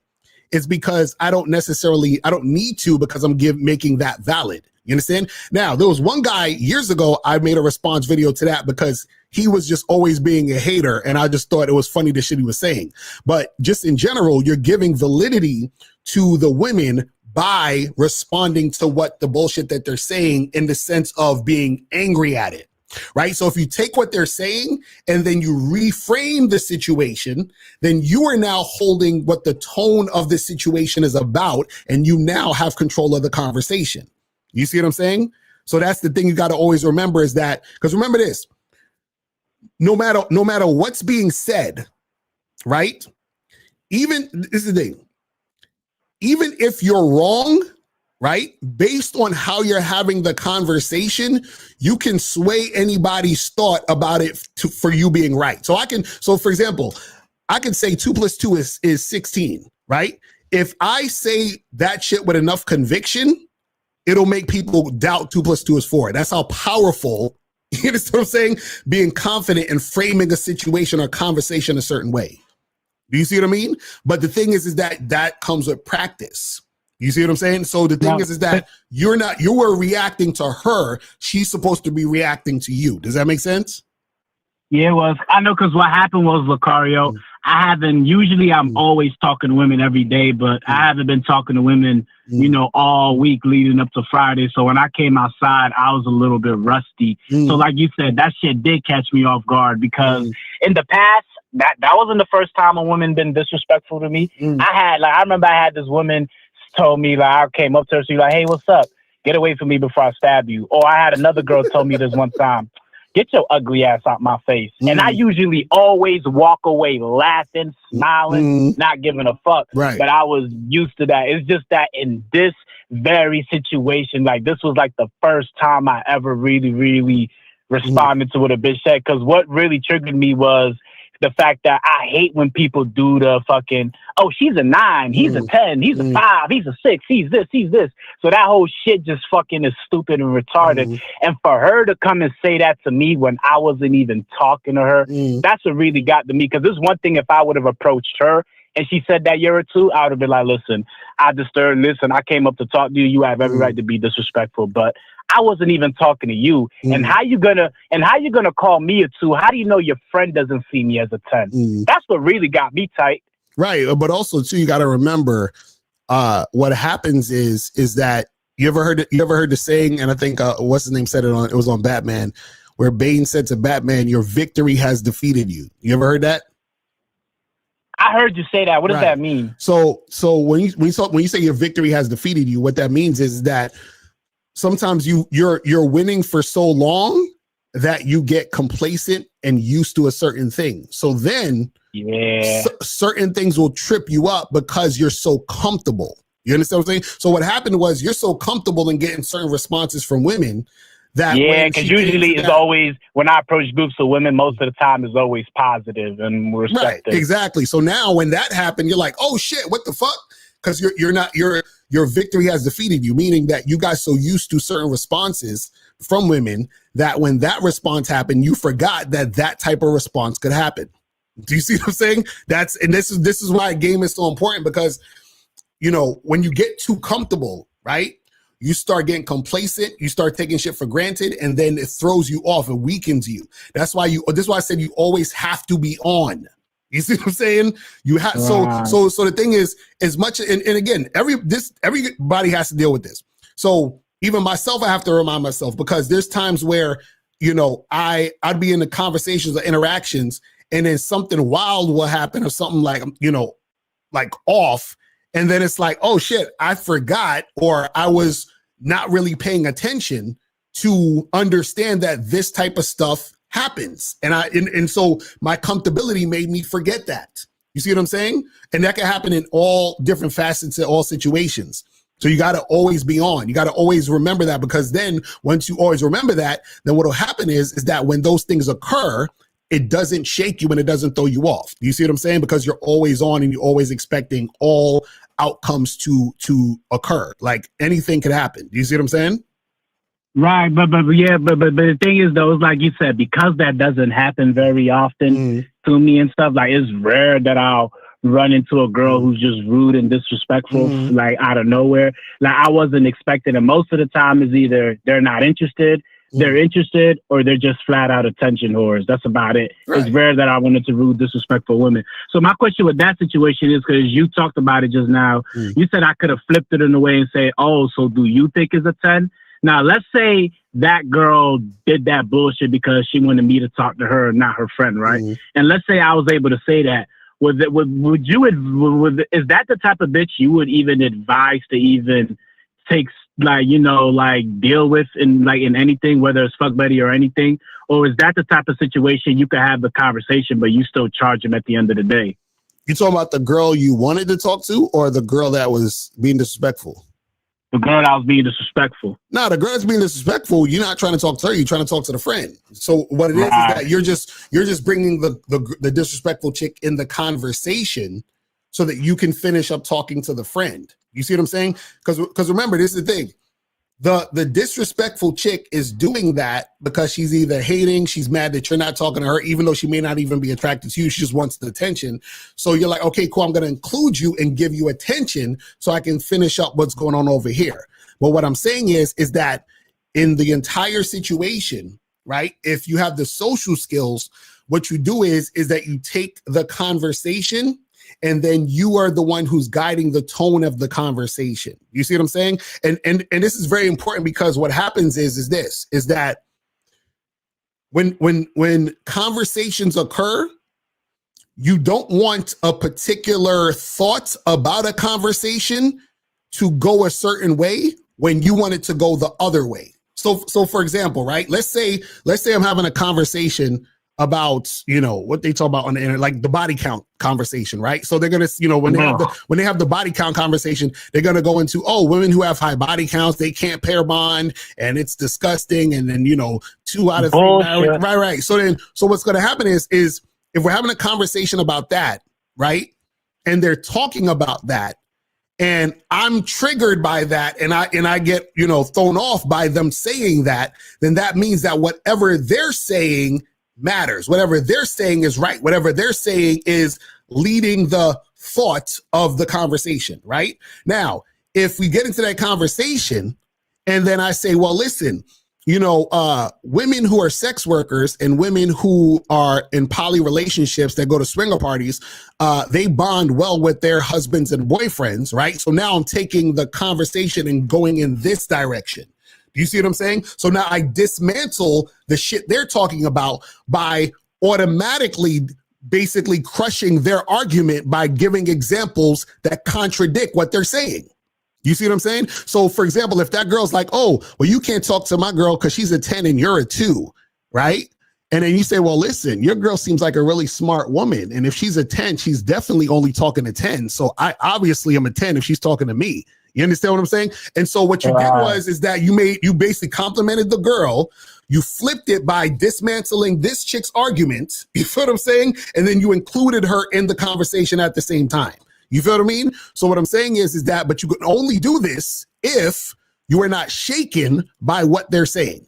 is because I don't need to, because I'm making that valid. You understand? Now, there was one guy years ago, I made a response video to that because he was just always being a hater, and I just thought it was funny the shit he was saying. But just in general, you're giving validity to the women by responding to what the bullshit that they're saying, in the sense of being angry at it, right? So if you take what they're saying and then you reframe the situation, then you are now holding what the tone of the situation is about, and you now have control of the conversation. You see what I'm saying? So that's the thing you got to always remember, is that, because remember this, no matter what's being said, right? This is the thing. Even if you're wrong, right? Based on how you're having the conversation, you can sway anybody's thought about it for you being right. So for example, I can say 2 + 2 is 16, right? If I say that shit with enough conviction, it'll make people doubt 2 + 2 is 4. That's how powerful, you understand what I'm saying? Being confident and framing a situation or conversation a certain way. Do you see what I mean? But the thing is that comes with practice. You see what I'm saying? So the thing is that you were reacting to her. She's supposed to be reacting to you. Does that make sense? Yeah, it was. I know, because what happened was, Locario, I'm always talking to women every day, but I haven't been talking to women, all week leading up to Friday. So when I came outside, I was a little bit rusty. So like you said, that shit did catch me off guard, because in the past, that wasn't the first time a woman been disrespectful to me. I remember I had this woman told me, like, I came up to her, she's like, "Hey, what's up? Get away from me before I stab you." Or I had another girl tell me this one time, "Get your ugly ass out my face." And I usually always walk away laughing, smiling, not giving a fuck. Right. But I was used to that. It's just that in this very situation, like, this was like the first time I ever really, really responded to what a bitch said. Because what really triggered me was the fact that I hate when people do the fucking, "Oh, she's a 9, he's a 10, he's a 5, he's a 6, he's this, he's this." So that whole shit just fucking is stupid and retarded. And for her to come and say that to me when I wasn't even talking to her, that's what really got to me. Because there's one thing if I would have approached her and she said that year or two, I would have been like, listen, I disturbed, listen, I came up to talk to you. You have every right to be disrespectful, but I wasn't even talking to you. And how you gonna call me a 2? How do you know your friend doesn't see me as a 10? That's what really got me tight. Right. But also too, you got to remember, what happens is that you ever heard the saying, and I think what's his name said it was on Batman, where Bane said to Batman, "Your victory has defeated you." You ever heard that? I heard you say that. What does that mean? So when you say your victory has defeated you, what that means is that sometimes you're winning for so long that you get complacent and used to a certain thing. So then certain things will trip you up because you're so comfortable. You understand what I'm saying? So what happened was you're so comfortable in getting certain responses from women that because usually it's always, when I approach groups of women, most of the time is always positive and respected. Right, exactly. So now when that happened, you're like, oh shit, what the fuck? Because your victory has defeated you, meaning that you got so used to certain responses from women that when that response happened, you forgot that type of response could happen. Do you see what I'm saying? This is why a game is so important, because when you get too comfortable, right? You start getting complacent, you start taking shit for granted, and then it throws you off, it weakens you. This is why I said you always have to be on. You see what I'm saying? You have so the thing is, as much and again, everybody has to deal with this. So even myself, I have to remind myself, because there's times where I'd be in the conversations or interactions, and then something wild will happen or something like off, and then it's like, oh shit, I forgot, or I was not really paying attention to understand that this type of stuff happens. And so my comfortability made me forget that. You see what I'm saying? And that can happen in all different facets of all situations. So you got to always be on. You got to always remember that, because then once you always remember that, then what will happen is that when those things occur, it doesn't shake you and it doesn't throw you off. Do you see what I'm saying? Because you're always on and you're always expecting all outcomes to occur. Like anything could happen. Do you see what I'm saying? Right, but the thing is though, it's like you said, because that doesn't happen very often to me and stuff. Like it's rare that I'll run into a girl who's just rude and disrespectful, like out of nowhere. Like I wasn't expecting it. Most of the time is either they're not interested, they're interested, or they're just flat out attention whores. That's about it. Right. It's rare that I run into rude, disrespectful women. So my question with that situation is, because you talked about it just now, you said I could have flipped it in a way and say, oh, so do you think it's a 10? Now, let's say that girl did that bullshit because she wanted me to talk to her, not her friend, right? And let's say I was able to say that. Is that the type of bitch you would even advise to even take, deal with in anything, whether it's fuck buddy or anything? Or is that the type of situation you could have the conversation, but you still charge him at the end of the day? You talking about the girl you wanted to talk to, or the girl that was being disrespectful? The girl that was being disrespectful. No, the girl that's being disrespectful, you're not trying to talk to her, you're trying to talk to the friend. So what it is that you're just bringing the disrespectful chick in the conversation so that you can finish up talking to the friend. You see what I'm saying? Because remember, this is the thing. The disrespectful chick is doing that because she's either hating, she's mad that you're not talking to her, even though she may not even be attracted to you. She just wants the attention. So you're like, okay, cool, I'm going to include you and give you attention so I can finish up what's going on over here. But what I'm saying is that in the entire situation, right, if you have the social skills, what you do is that you take the conversation and then you are the one who's guiding the tone of the conversation. You see what I'm saying? And this is very important, because what happens is that when conversations occur, you don't want a particular thought about a conversation to go a certain way when you want it to go the other way. So for example, right? Let's say I'm having a conversation about, what they talk about on the internet, like the body count conversation, right? So they're going to, when they have the body count conversation, they're going to go into, women who have high body counts, they can't pair bond and it's disgusting. And then, 2 out of 3 married, right. So what's going to happen is if we're having a conversation about that, right? And they're talking about that, and I'm triggered by that, and I get, thrown off by them saying that, then that means that whatever they're saying matters. Whatever they're saying is right. Whatever they're saying is leading the thought of the conversation, right? Now, if we get into that conversation and then I say, well, listen, women who are sex workers and women who are in poly relationships that go to swinger parties, they bond well with their husbands and boyfriends, right? So now I'm taking the conversation and going in this direction. Do you see what I'm saying? So now I dismantle the shit they're talking about by automatically basically crushing their argument by giving examples that contradict what they're saying. You see what I'm saying? So, for example, if that girl's like, oh, well, you can't talk to my girl because she's a 10 and you're a 2, right? And then you say, well, listen, your girl seems like a really smart woman. And if she's a 10, she's definitely only talking to 10. So I obviously am a 10 if she's talking to me. You understand what I'm saying? And so what you did is that you basically complimented the girl. You flipped it by dismantling this chick's argument. You feel what I'm saying? And then you included her in the conversation at the same time. You feel what I mean? So what I'm saying is that, but you can only do this if you are not shaken by what they're saying.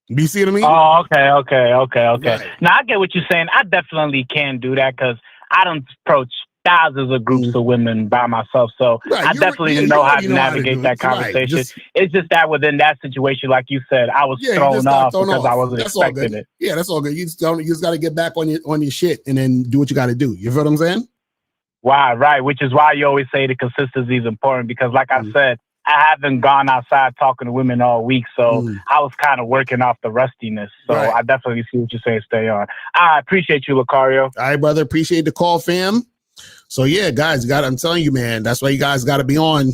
Do you see what I mean? Oh, okay. Right. Now I get what you're saying. I definitely can do that because I don't approach thousands of groups of women by myself. So I definitely know how to navigate that conversation. Right. It's just that within that situation, like you said, I was thrown off because I wasn't expecting it. Yeah, that's all good. You just got to get back on your shit and then do what you got to do. You feel what I'm saying? Right. Which is why you always say the consistency is important because like I said, I haven't gone outside talking to women all week. So I was kind of working off the rustiness. So I definitely see what you're saying. Stay on. I appreciate you, Locario. All right, brother. Appreciate the call, fam. So yeah, guys, I'm telling you, man, that's why you guys got to be on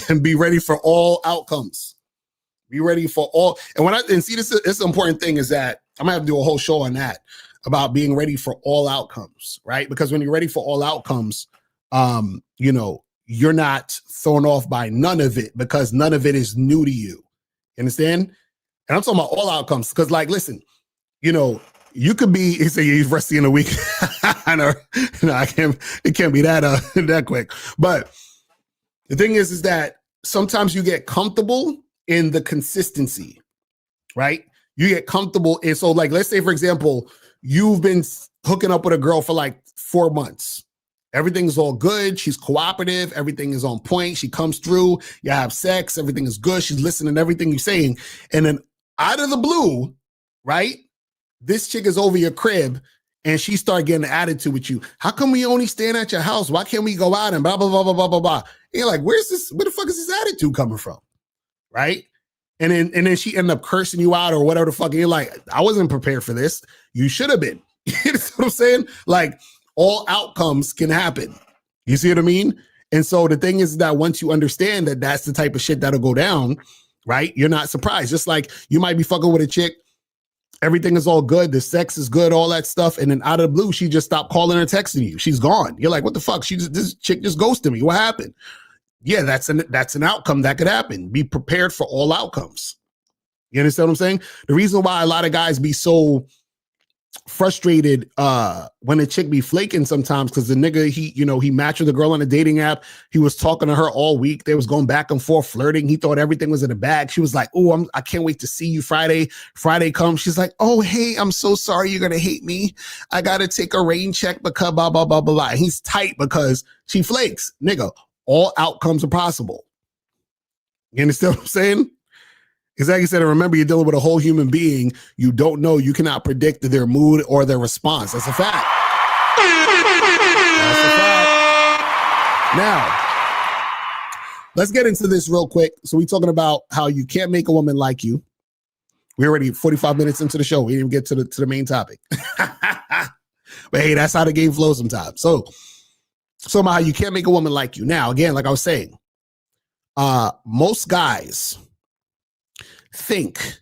and be ready for all outcomes. Be ready for all. And see, this is an important thing is that I'm gonna have to do a whole show on that about being ready for all outcomes, right? Because when you're ready for all outcomes, you're not thrown off by none of it because none of it is new to you. You understand? And I'm talking about all outcomes because, like, listen, you could be, he said he's rusty in a week. I know, it can't be that quick. But the thing is that sometimes you get comfortable in the consistency, right? You get comfortable. And so, like, let's say, for example, you've been hooking up with a girl for like 4 months. Everything's all good. She's cooperative. Everything is on point. She comes through. You have sex. Everything is good. She's listening to everything you're saying. And then out of the blue, right? This chick is over your crib and she started getting an attitude with you. How come we only staying at your house? Why can't we go out and blah, blah, blah, blah, blah, blah, blah. And you're like, where the fuck is this attitude coming from? Right? And then she ended up cursing you out or whatever the fuck. And you're like, I wasn't prepared for this. You should have been. You know what I'm saying? Like, all outcomes can happen. You see what I mean? And so the thing is that once you understand that that's the type of shit that'll go down, right? You're not surprised. Just like you might be fucking with a chick. Everything is all good. The sex is good, all that stuff. And then out of the blue, she just stopped calling or texting you. She's gone. You're like, what the fuck? This chick just ghosted me. What happened? Yeah, that's an outcome that could happen. Be prepared for all outcomes. You understand what I'm saying? The reason why a lot of guys be so frustrated when a chick be flaking sometimes because the nigga, he matched with a girl on a dating app. He was talking to her all week. They was going back and forth flirting. He thought everything was in the bag. She was like, oh, I can't wait to see you Friday. Friday comes. She's like, oh, hey, I'm so sorry you're going to hate me. I got to take a rain check because blah, blah, blah, blah, blah. He's tight because she flakes. Nigga, all outcomes are possible. You understand what I'm saying? Exactly said, remember, you're dealing with a whole human being. You don't know. You cannot predict their mood or their response. That's a fact. That's a fact. Now, let's get into this real quick. So we're talking about how you can't make a woman like you. We're already 45 minutes into the show. We didn't even get to the main topic. But hey, that's how the game flows sometimes. So somehow you can't make a woman like you. Now, again, like I was saying, most guys think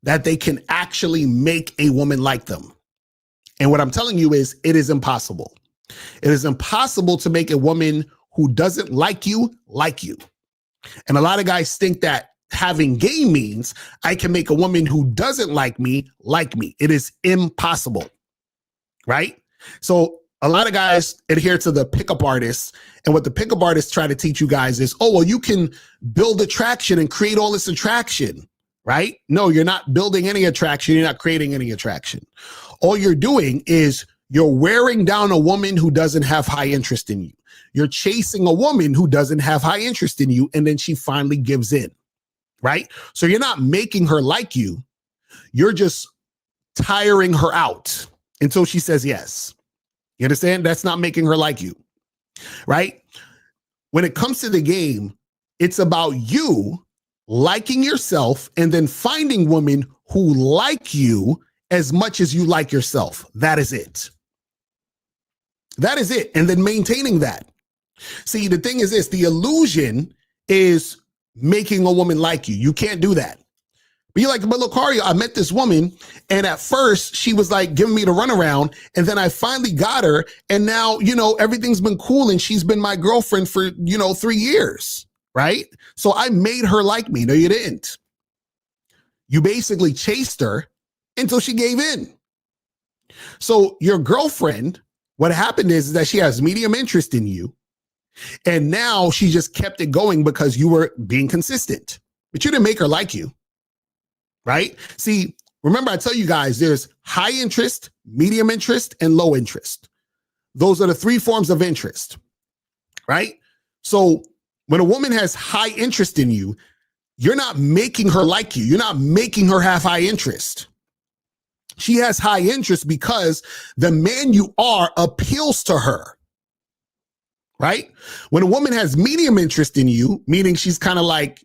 that they can actually make a woman like them. And what I'm telling you is it is impossible. It is impossible to make a woman who doesn't like you. And a lot of guys think that having game means I can make a woman who doesn't like me. It is impossible. Right? So a lot of guys adhere to the pickup artists. And what the pickup artists try to teach you guys is, oh, well, you can build attraction and create all this attraction. Right? No, you're not building any attraction. You're not creating any attraction. All you're doing is You're wearing down a woman who doesn't have high interest in you. You're chasing a woman who doesn't have high interest in you, and then she finally gives in, right? So you're not making her like you. You're just tiring her out until she says yes. You understand? That's not making her like you, right? When it comes to the game, it's about you liking yourself and then finding women who like you as much as you like yourself. That is it. That is it. And then maintaining that. See, the thing is this, the illusion is making a woman like you. You can't do that. But you're like, but Locario, I met this woman, and at first she was like giving me the runaround, and then I finally got her, and now, everything's been cool, and she's been my girlfriend for, 3 years, right? So I made her like me. No, you didn't. You basically chased her until she gave in. So your girlfriend, what happened is that she has medium interest in you, and now she just kept it going because you were being consistent, but you didn't make her like you. Right? See, remember I tell you guys, there's high interest, medium interest, and low interest. Those are the 3 forms of interest, right? So when a woman has high interest in you, you're not making her like you. You're not making her have high interest. She has high interest because the man you are appeals to her, right? When a woman has medium interest in you, meaning she's kind of like,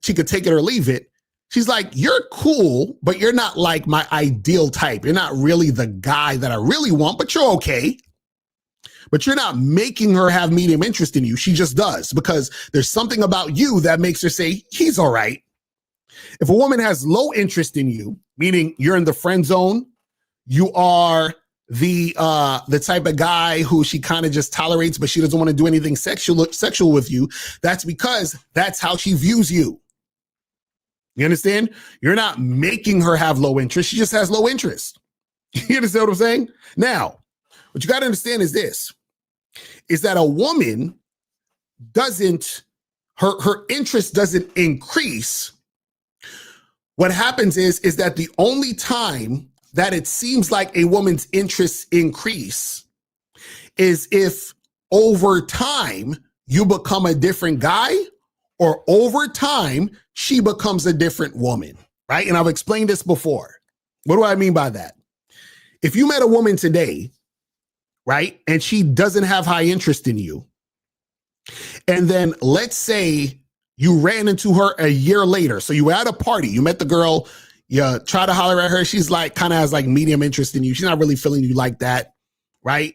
she could take it or leave it. She's like, you're cool, but you're not like my ideal type. You're not really the guy that I really want, but you're okay. But you're not making her have medium interest in you. She just does because there's something about you that makes her say, he's all right. If a woman has low interest in you, meaning you're in the friend zone, you are the type of guy who she kind of just tolerates, but she doesn't want to do anything sexual with you. That's because that's how she views you. You understand? You're not making her have low interest. She just has low interest. You understand what I'm saying? Now, what you got to understand is this, is that a woman her interest doesn't increase. What happens is that the only time that it seems like a woman's interests increase is if over time you become a different guy, or over time, she becomes a different woman, right? And I've explained this before. What do I mean by that? If you met a woman today, right, and she doesn't have high interest in you, and then let's say you ran into her a year later. So you were at a party, you met the girl, you try to holler at her. She's like, kind of has like medium interest in you. She's not really feeling you like that, right?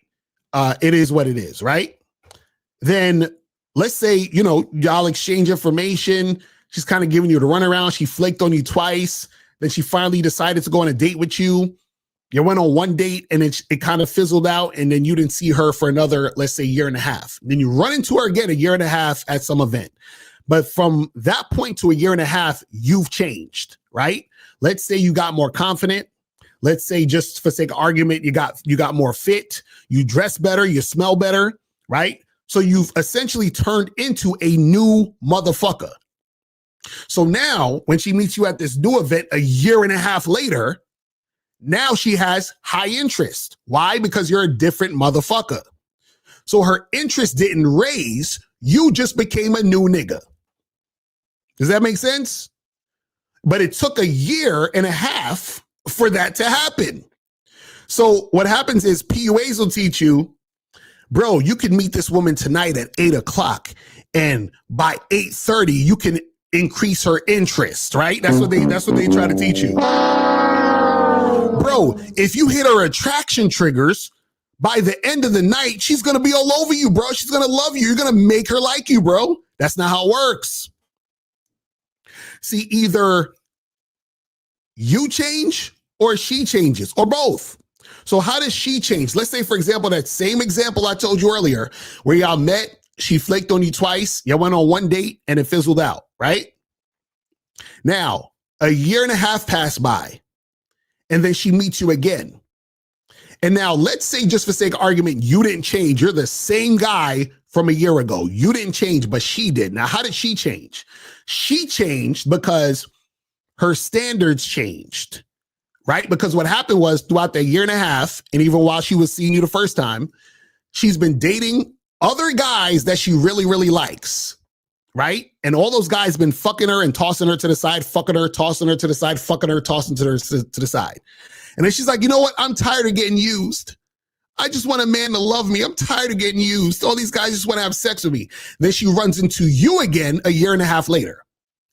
It is what it is, right? Then let's say, y'all exchange information. She's kind of giving you the runaround. She flaked on you twice. Then she finally decided to go on a date with you. You went on one date and it kind of fizzled out. And then you didn't see her for another, let's say, 1.5 years. Then you run into her again 1.5 years at some event. But from that point to 1.5 years, you've changed, right? Let's say you got more confident. Let's say, just for sake of argument, you got more fit. You dress better. You smell better, right? So you've essentially turned into a new motherfucker. So now when she meets you at this new event 1.5 years later, now she has high interest. Why? Because you're a different motherfucker. So her interest didn't raise. You just became a new nigga. Does that make sense? But it took 1.5 years for that to happen. So what happens is PUAs will teach you, bro, you can meet this woman tonight at 8:00, and by 8:30, you can increase her interest, right? That's what they try to teach you. Bro, if you hit her attraction triggers, by the end of the night, she's gonna be all over you, bro. She's gonna love you. You're gonna make her like you, bro. That's not how it works. See, either you change or she changes, or both. So how does she change? Let's say, for example, that same example I told you earlier, where y'all met, she flaked on you twice, y'all went on one date, and it fizzled out, right? Now, 1.5 years passed by, and then she meets you again. And now, let's say, just for sake of argument, you didn't change. You're the same guy from 1 year ago. You didn't change, but she did. Now, how did she change? She changed because her standards changed. right? Because what happened was throughout the year and a half, and even while she was seeing you the first time, she's been dating other guys that she really, really likes, right? And all those guys been fucking her and tossing her to the side, fucking her, tossing her to the side, fucking her, tossing her to the side. And then she's like, you know what? I'm tired of getting used. I just want a man to love me. I'm tired of getting used. All these guys just want to have sex with me. Then she runs into you again a year and a half later.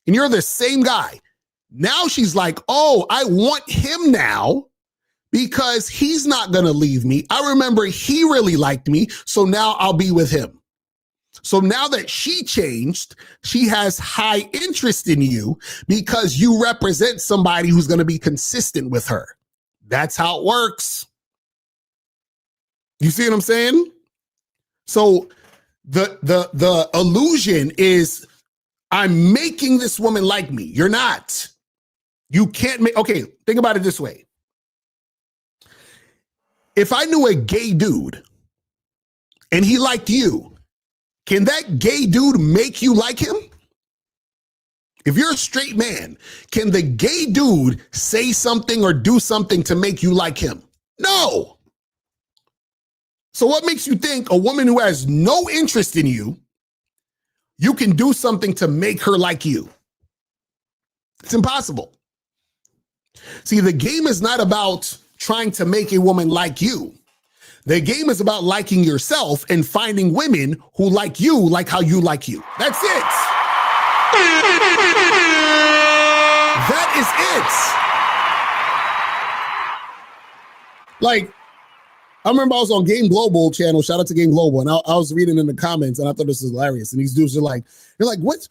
And you're the same guy. Now she's like, oh, I want him now because he's not going to leave me. I remember he really liked me, so now I'll be with him. So now that she changed, she has high interest in you because you represent somebody who's going to be consistent with her. That's how it works. You see what I'm saying? So the illusion is I'm making this woman like me. You're not. You can't make, okay, think about it this way. If I knew a gay dude and he liked you, can that gay dude make you like him? If you're a straight man, can the gay dude say something or do something to make you like him? No. So what makes you think a woman who has no interest in you, you can do something to make her like you? It's impossible. See, the game is not about trying to make a woman like you. The game is about liking yourself and finding women who like you like how you like you. That's it. That is it. Like, I remember I was on Game Global channel. Shout out to Game Global. And I was reading in the comments and I thought this was hilarious. And these dudes are like, they're like, what's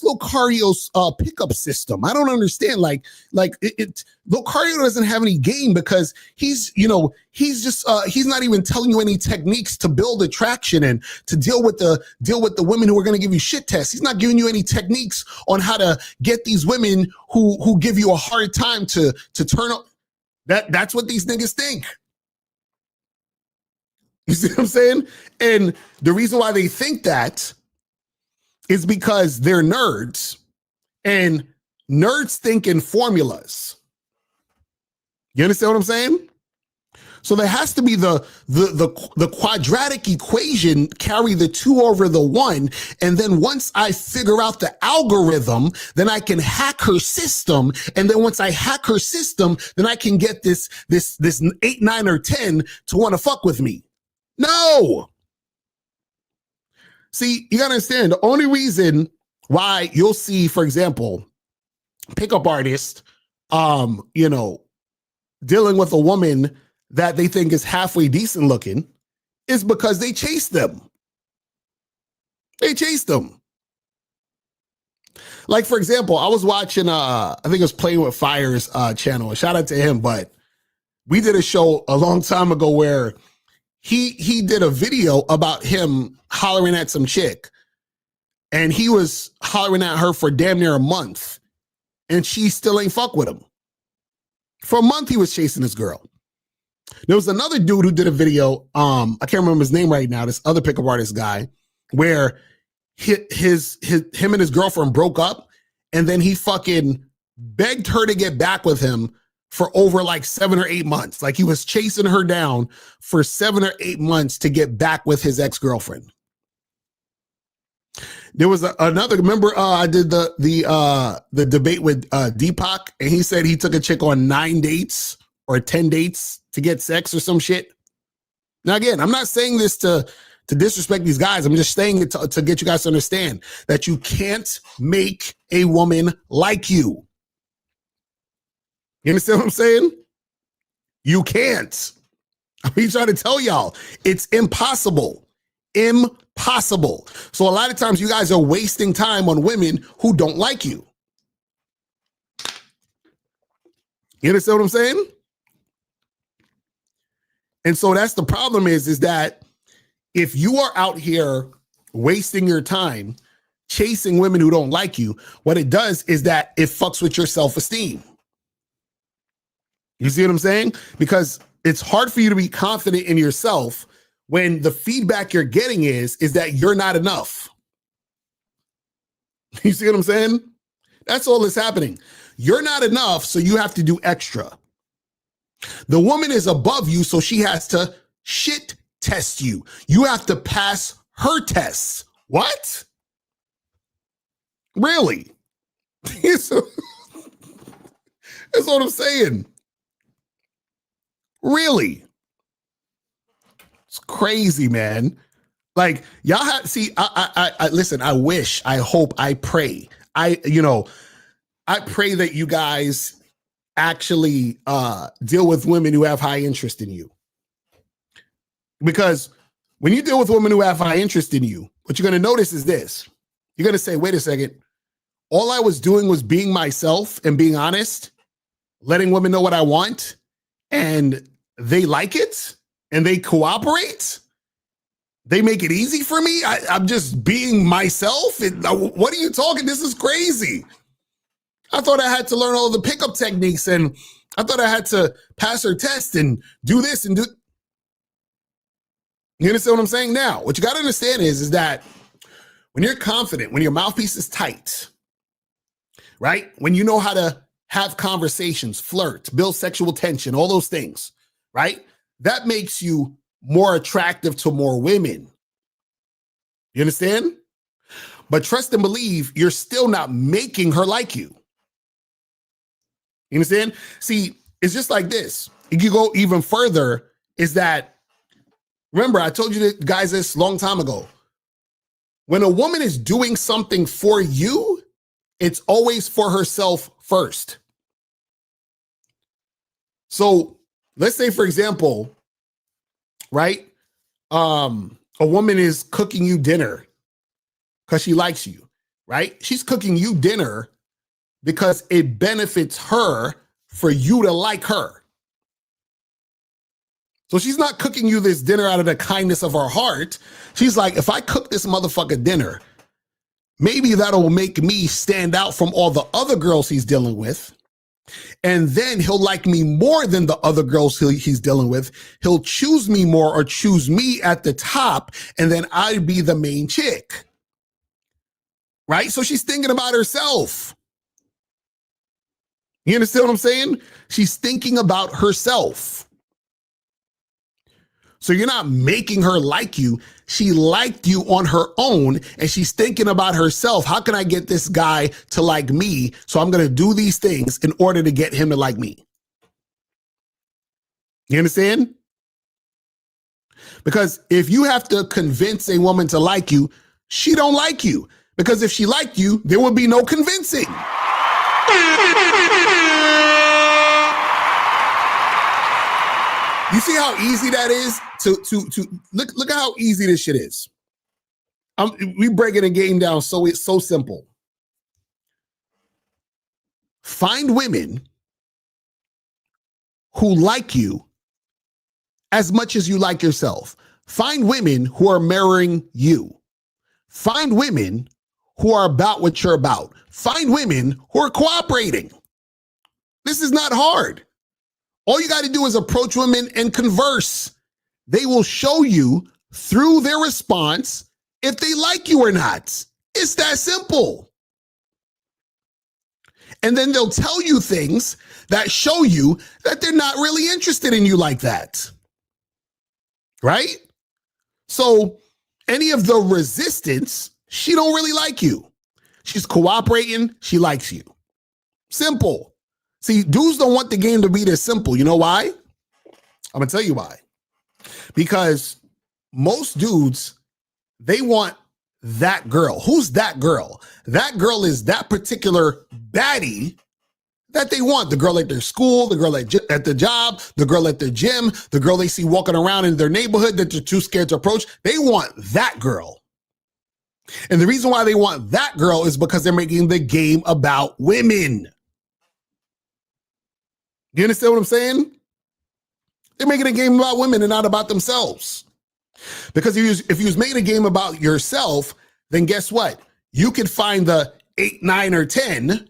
Locario's pickup system? I don't understand. Locario doesn't have any game because he's not even telling you any techniques to build attraction and to deal with the women who are going to give you shit tests. He's not giving you any techniques on how to get these women who give you a hard time to turn up. That's what these niggas think. You see what I'm saying? And the reason why they think that is because they're nerds, and nerds think in formulas. You understand what I'm saying? So there has to be the quadratic equation carry the 2 over the 1, and then once I figure out the algorithm, then I can hack her system, and then once I hack her system, then I can get this 8, 9, or 10 to want to fuck with me. No. See, you gotta understand, the only reason why you'll see, for example, pickup artists, dealing with a woman that they think is halfway decent looking is because they chase them. They chase them. Like, for example, I was watching, I think it was Playing with Fire's channel. Shout out to him, but we did a show a long time ago where he did a video about him hollering at some chick, and he was hollering at her for damn near a month, and she still ain't fuck with him. For a month, he was chasing this girl. There was another dude who did a video, I can't remember his name right now, this other pickup artist guy, where him and his girlfriend broke up, and then he fucking begged her to get back with him for over like 7 or 8 months. Like, he was chasing her down for 7 or 8 months to get back with his ex-girlfriend. There was another, remember I did the debate with Deepak, and he said he took a chick on 9 dates or 10 dates to get sex or some shit. Now, again, I'm not saying this to disrespect these guys. I'm just saying it to get you guys to understand that you can't make a woman like you. You understand what I'm saying? You can't. I'm trying to tell y'all, it's impossible. Impossible. So a lot of times you guys are wasting time on women who don't like you. You understand what I'm saying? And so that's the problem is that if you are out here wasting your time chasing women who don't like you, what it does is that it fucks with your self-esteem. You see what I'm saying? Because it's hard for you to be confident in yourself when the feedback you're getting is that you're not enough. You see what I'm saying? That's all that's happening. You're not enough, so you have to do extra. The woman is above you, so she has to shit test you. You have to pass her tests. What? Really? That's what I'm saying. Really? It's crazy, man. Like, y'all have, see, I listen, I wish, I hope, I pray. I pray that you guys actually deal with women who have high interest in you. Because when you deal with women who have high interest in you, what you're going to notice is this. You're going to say, wait a second. All I was doing was being myself and being honest, letting women know what I want, and they like it, and they cooperate. They make it easy for me. I'm just being myself. What are you talking? This is crazy. I thought I had to learn all the pickup techniques, and I thought I had to pass her test and do this and do. You understand what I'm saying? Now, what you got to understand is that when you're confident, when your mouthpiece is tight, right? When you know how to have conversations, flirt, build sexual tension, all those things, right? That makes you more attractive to more women. You understand? But trust and believe, you're still not making her like you. You understand? See, it's just like this. If you go even further, is that, remember, I told you guys this a long time ago. When a woman is doing something for you, it's always for herself first. So let's say, for example, right? A woman is cooking you dinner because she likes you, right? She's cooking you dinner because it benefits her for you to like her. So she's not cooking you this dinner out of the kindness of her heart. She's like, if I cook this motherfucker dinner, maybe that'll make me stand out from all the other girls he's dealing with. And then he'll like me more than the other girls he's dealing with. He'll choose me more or choose me at the top, and then I'd be the main chick. Right? So she's thinking about herself. You understand what I'm saying? She's thinking about herself. So you're not making her like you. She liked you on her own, and she's thinking about herself. How can I get this guy to like me? So I'm going to do these things in order to get him to like me. You understand? Because if you have to convince a woman to like you, she don't like you. Because if she liked you, there would be no convincing. You see how easy that is to look at how easy this shit is. We breaking a game down so it's so simple. Find women who like you as much as you like yourself. Find women who are mirroring you. Find women who are about what you're about. Find women who are cooperating. This is not hard. All you got to do is approach women and converse. They will show you through their response if they like you or not. It's that simple. And then they'll tell you things that show you that they're not really interested in you like that. Right? So any of the resistance, she don't really like you. She's cooperating. She likes you. Simple. See, dudes don't want the game to be this simple. You know why? I'm going to tell you why. Because most dudes, they want that girl. Who's that girl? That girl is that particular baddie that they want. The girl at their school, the girl at the job, the girl at their gym, the girl they see walking around in their neighborhood that they're too scared to approach. They want that girl. And the reason why they want that girl is because they're making the game about women. You understand what I'm saying? They're making a game about women and not about themselves. Because if you was making a game about yourself, then guess what? You could find the 8, 9, or 10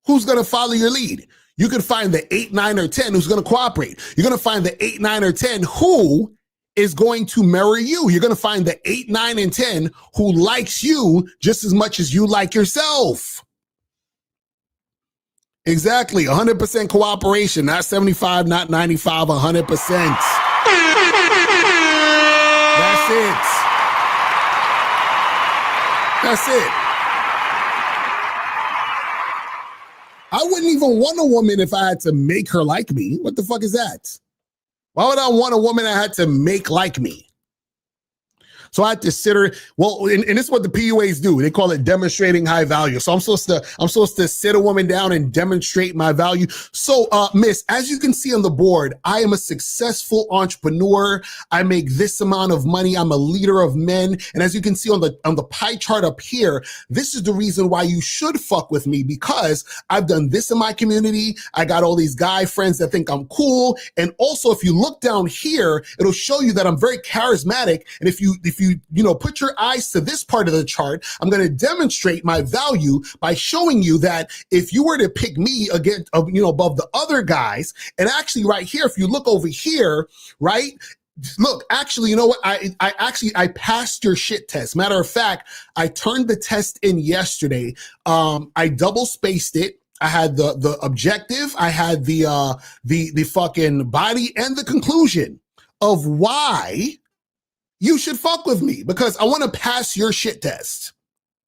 who's going to follow your lead. You could find the 8, 9, or 10 who's going to cooperate. You're going to find the 8, 9, or 10 who is going to marry you. You're going to find the 8, 9, and 10 who likes you just as much as you like yourself. Exactly. 100% cooperation, not 75, not 95, 100%. That's it. That's it. I wouldn't even want a woman if I had to make her like me. What the fuck is that? Why would I want a woman I had to make like me? So I had to sit her. Well, and this is what the PUAs do. They call it demonstrating high value. So I'm supposed to sit a woman down and demonstrate my value. So, Miss, as you can see on the board, I am a successful entrepreneur. I make this amount of money. I'm a leader of men. And as you can see on the pie chart up here, this is the reason why you should fuck with me, because I've done this in my community. I got all these guy friends that think I'm cool. And also, if you look down here, it'll show you that I'm very charismatic. And if you put your eyes to this part of the chart, I'm going to demonstrate my value by showing you that if you were to pick me against, above the other guys, and actually right here, if you look over here, right? Look, actually, you know what? I passed your shit test. Matter of fact, I turned the test in yesterday. I double spaced it. I had the objective. I had the fucking body and the conclusion of why you should fuck with me, because I want to pass your shit test.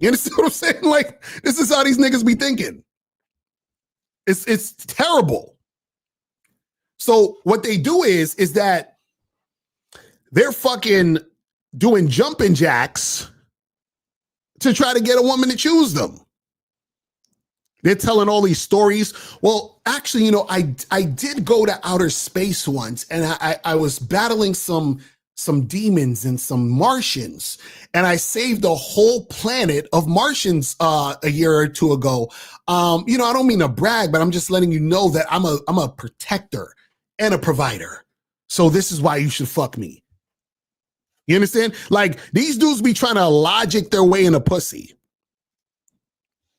You understand what I'm saying? Like, this is how these niggas be thinking. It's terrible. So what they do is that they're fucking doing jumping jacks to try to get a woman to choose them. They're telling all these stories. Well, actually, I did go to outer space once, and I was battling some demons and some Martians, and I saved a whole planet of Martians a year or two ago. I don't mean to brag, but I'm just letting you know that I'm a protector and a provider. So this is why you should fuck me. You understand? Like, these dudes be trying to logic their way in a pussy.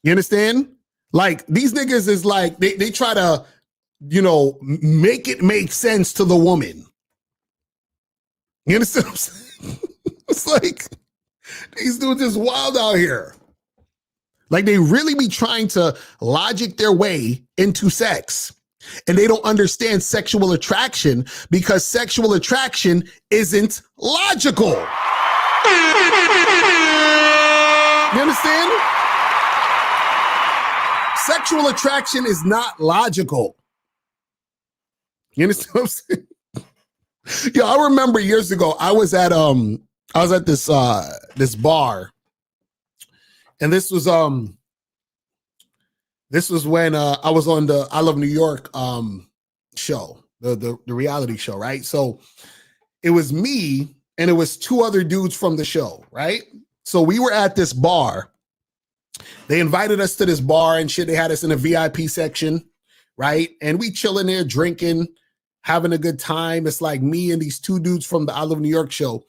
You understand? Like, these niggas is like, they try to, make it make sense to the woman. You understand what I'm saying? It's like, these dudes is wild out here. Like, they really be trying to logic their way into sex. And they don't understand sexual attraction, because sexual attraction isn't logical. You understand? Sexual attraction is not logical. You understand what I'm saying? Yeah, I remember years ago, I was at this bar, and this was when I was on the I Love New York show, the reality show, right? So it was me and it was two other dudes from the show, right? So we were at this bar. They invited us to this bar and shit. They had us in a VIP section, right? And we chilling there, drinking, having a good time. It's like me and these two dudes from the I Love New York show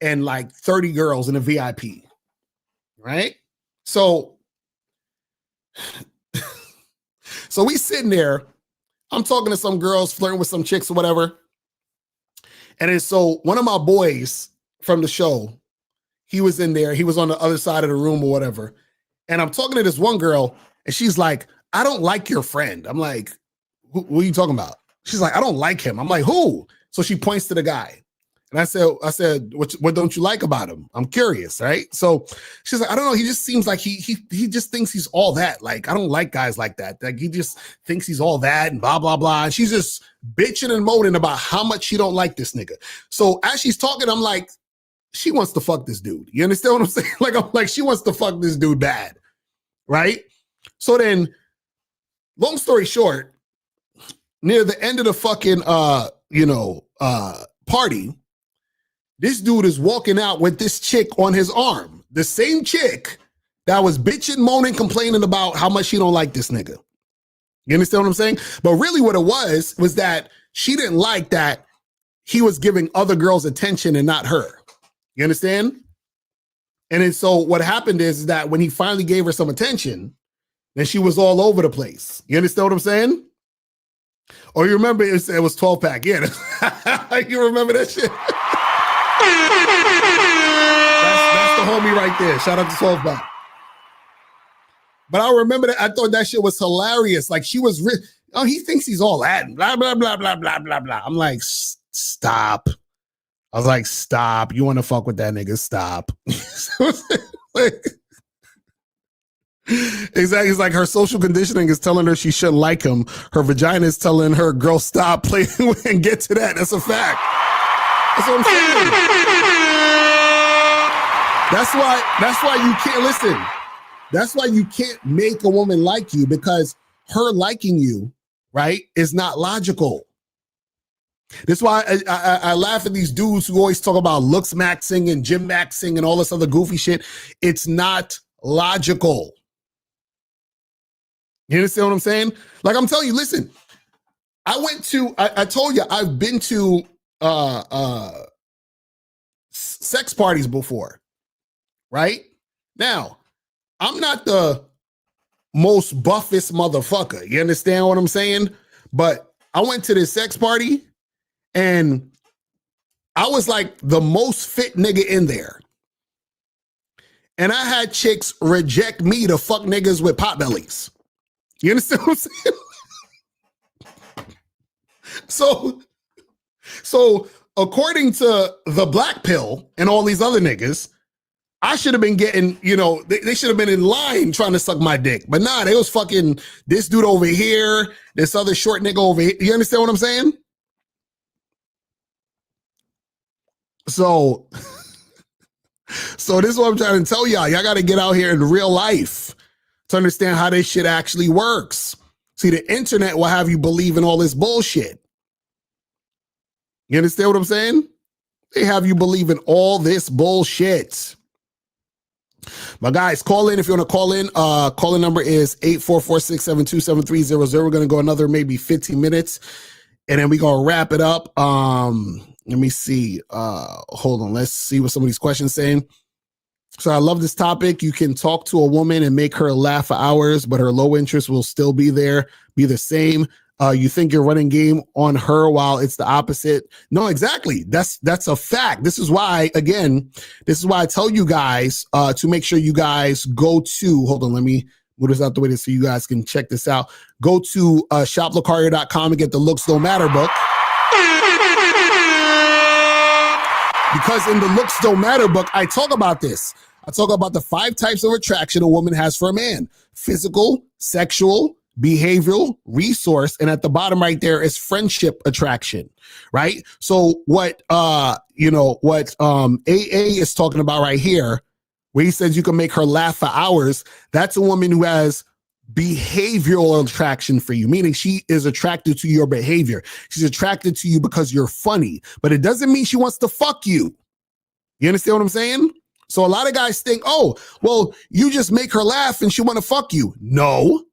and like 30 girls in a VIP, right? So we sitting there. I'm talking to some girls, flirting with some chicks or whatever. And then so one of my boys from the show, he was in there. He was on the other side of the room or whatever. And I'm talking to this one girl, and she's like, I don't like your friend. I'm like, what are you talking about? She's like, I don't like him. I'm like, who? So she points to the guy. And I said, what don't you like about him? I'm curious, right? So she's like, I don't know. He just seems like he just thinks he's all that. Like, I don't like guys like that. Like, he just thinks he's all that and blah, blah, blah. And she's just bitching and moaning about how much she don't like this nigga. So as she's talking, I'm like, she wants to fuck this dude. You understand what I'm saying? Like, I'm like, she wants to fuck this dude bad, right? So then, long story short, near the end of the fucking, party, this dude is walking out with this chick on his arm. The same chick that was bitching, moaning, complaining about how much she don't like this nigga. You understand what I'm saying? But really what it was that she didn't like that he was giving other girls attention and not her. You understand? And then so what happened is that when he finally gave her some attention, then she was all over the place. You understand what I'm saying? Or you remember it was 12 pack. Yeah. You remember that shit? That's the homie right there. Shout out to 12 pack. But I remember that I thought that shit was hilarious. Like she was, oh, he thinks he's all that, blah, blah, blah, blah, blah, blah, blah. I'm like, stop. I was like, stop. You want to fuck with that nigga? Stop. Exactly. It's like her social conditioning is telling her she shouldn't like him. Her vagina is telling her, girl, stop playing and get to that. That's a fact. That's what I'm saying. That's why you can't listen. That's why you can't make a woman like you, because her liking you, right, is not logical. That's why I laugh at these dudes who always talk about looks maxing and gym maxing and all this other goofy shit. It's not logical. You understand what I'm saying? Like I'm telling you, listen, I told you, I've been to sex parties before, right? Now, I'm not the most buffest motherfucker. You understand what I'm saying? But I went to this sex party and I was like the most fit nigga in there. And I had chicks reject me to fuck niggas with pot bellies. You understand what I'm saying? So according to the black pill and all these other niggas, I should have been getting, they should have been in line trying to suck my dick. But nah, they was fucking this dude over here, this other short nigga over here. You understand what I'm saying? So this is what I'm trying to tell y'all. Y'all got to get out here in real life to understand how this shit actually works. See, the internet will have you believe in all this bullshit. You understand what I'm saying? They have you believe in all this bullshit. But guys, call in if you want to call in. Call-in number is 844-672-7300. We're going to go another maybe 15 minutes, and then we're going to wrap it up. Let me see. Hold on. Let's see what some of these questions saying. So I love this topic. You can talk to a woman and make her laugh for hours, but her low interest will still be there, be the same. You think you're running game on her while it's the opposite. No, exactly. That's a fact. This is why I tell you guys to make sure you guys go to, hold on, let me move this out the way so you guys can check this out. Go to shoplocario.com and get the Looks Don't Matter book. Because in the Looks Don't Matter book, I talk about this. I talk about the 5 types of attraction a woman has for a man: physical, sexual, behavioral, resource, and at the bottom right there is friendship attraction, right? So what AA is talking about right here, where he says you can make her laugh for hours, that's a woman who has behavioral attraction for you, meaning she is attracted to your behavior. She's attracted to you because you're funny, but it doesn't mean she wants to fuck you. You understand what I'm saying? So a lot of guys think, oh, well, you just make her laugh and she want to fuck you. No.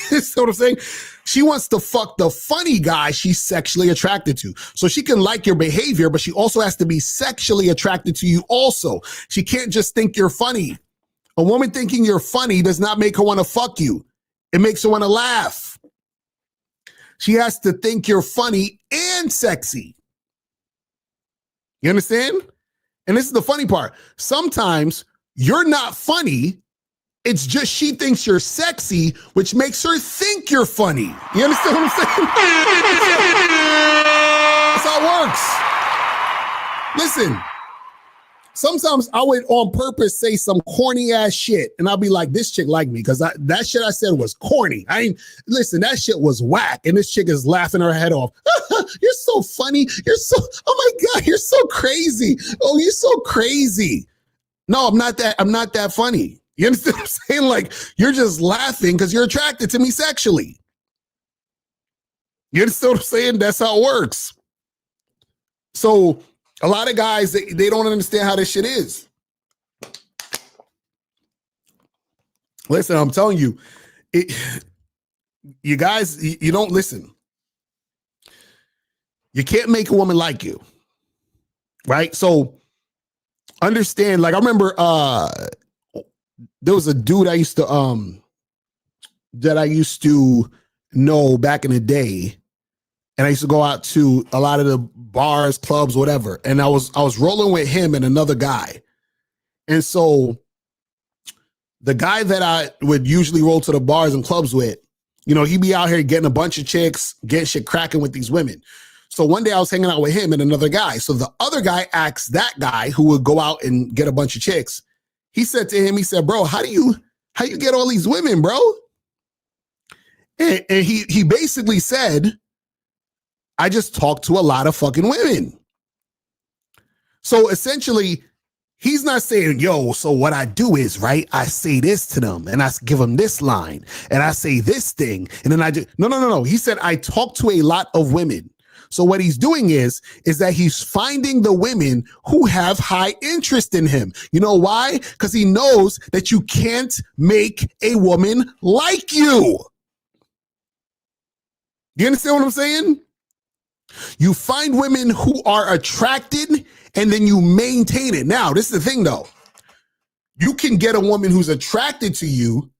See what I'm saying? She wants to fuck the funny guy she's sexually attracted to. So she can like your behavior, but she also has to be sexually attracted to you also. She can't just think you're funny. A woman thinking you're funny does not make her want to fuck you. It makes her want to laugh. She has to think you're funny and sexy. You understand? And this is the funny part. Sometimes you're not funny. It's just she thinks you're sexy, which makes her think you're funny. You understand what I'm saying? That's how it works. Listen, sometimes I would on purpose say some corny ass shit, and I'll be like, this chick like me, because that shit I said was corny. Listen, that shit was whack, and this chick is laughing her head off. You're so funny. Oh my God, you're so crazy. Oh, you're so crazy. No, I'm not that funny. You understand what I'm saying? Like, you're just laughing because you're attracted to me sexually. You understand what I'm saying? That's how it works. So a lot of guys, they don't understand how this shit is. Listen, I'm telling you, you guys, you don't listen. You can't make a woman like you, right? So understand, like I remember there was a dude I used to know back in the day, and I used to go out to a lot of the bars, clubs, whatever. And I was rolling with him and another guy. And so the guy that I would usually roll to the bars and clubs with, you know, he'd be out here getting a bunch of chicks, getting shit cracking with these women. So one day I was hanging out with him and another guy. So the other guy asked that guy who would go out and get a bunch of chicks. He said to him, he said, bro, how you get all these women, bro? And he basically said, I just talk to a lot of fucking women. So essentially, he's not saying, yo, so what I do is, right, I say this to them and I give them this line and I say this thing. And then I just, no. He said, I talk to a lot of women. So what he's doing is that he's finding the women who have high interest in him. You know why? Because he knows that you can't make a woman like you. You understand what I'm saying? You find women who are attracted and then you maintain it. Now, this is the thing though. You can get a woman who's attracted to you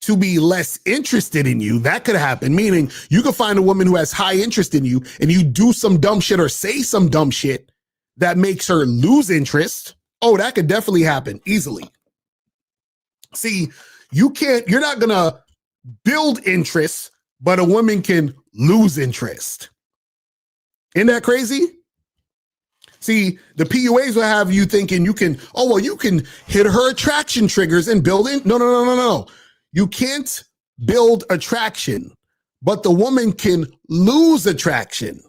to be less interested in you. That could happen. Meaning you could find a woman who has high interest in you and you do some dumb shit or say some dumb shit that makes her lose interest. Oh, that could definitely happen easily. See, you're not going to build interest, but a woman can lose interest. Isn't that crazy? See, the PUAs will have you thinking you can hit her attraction triggers and build in. No. You can't build attraction, but the woman can lose attraction.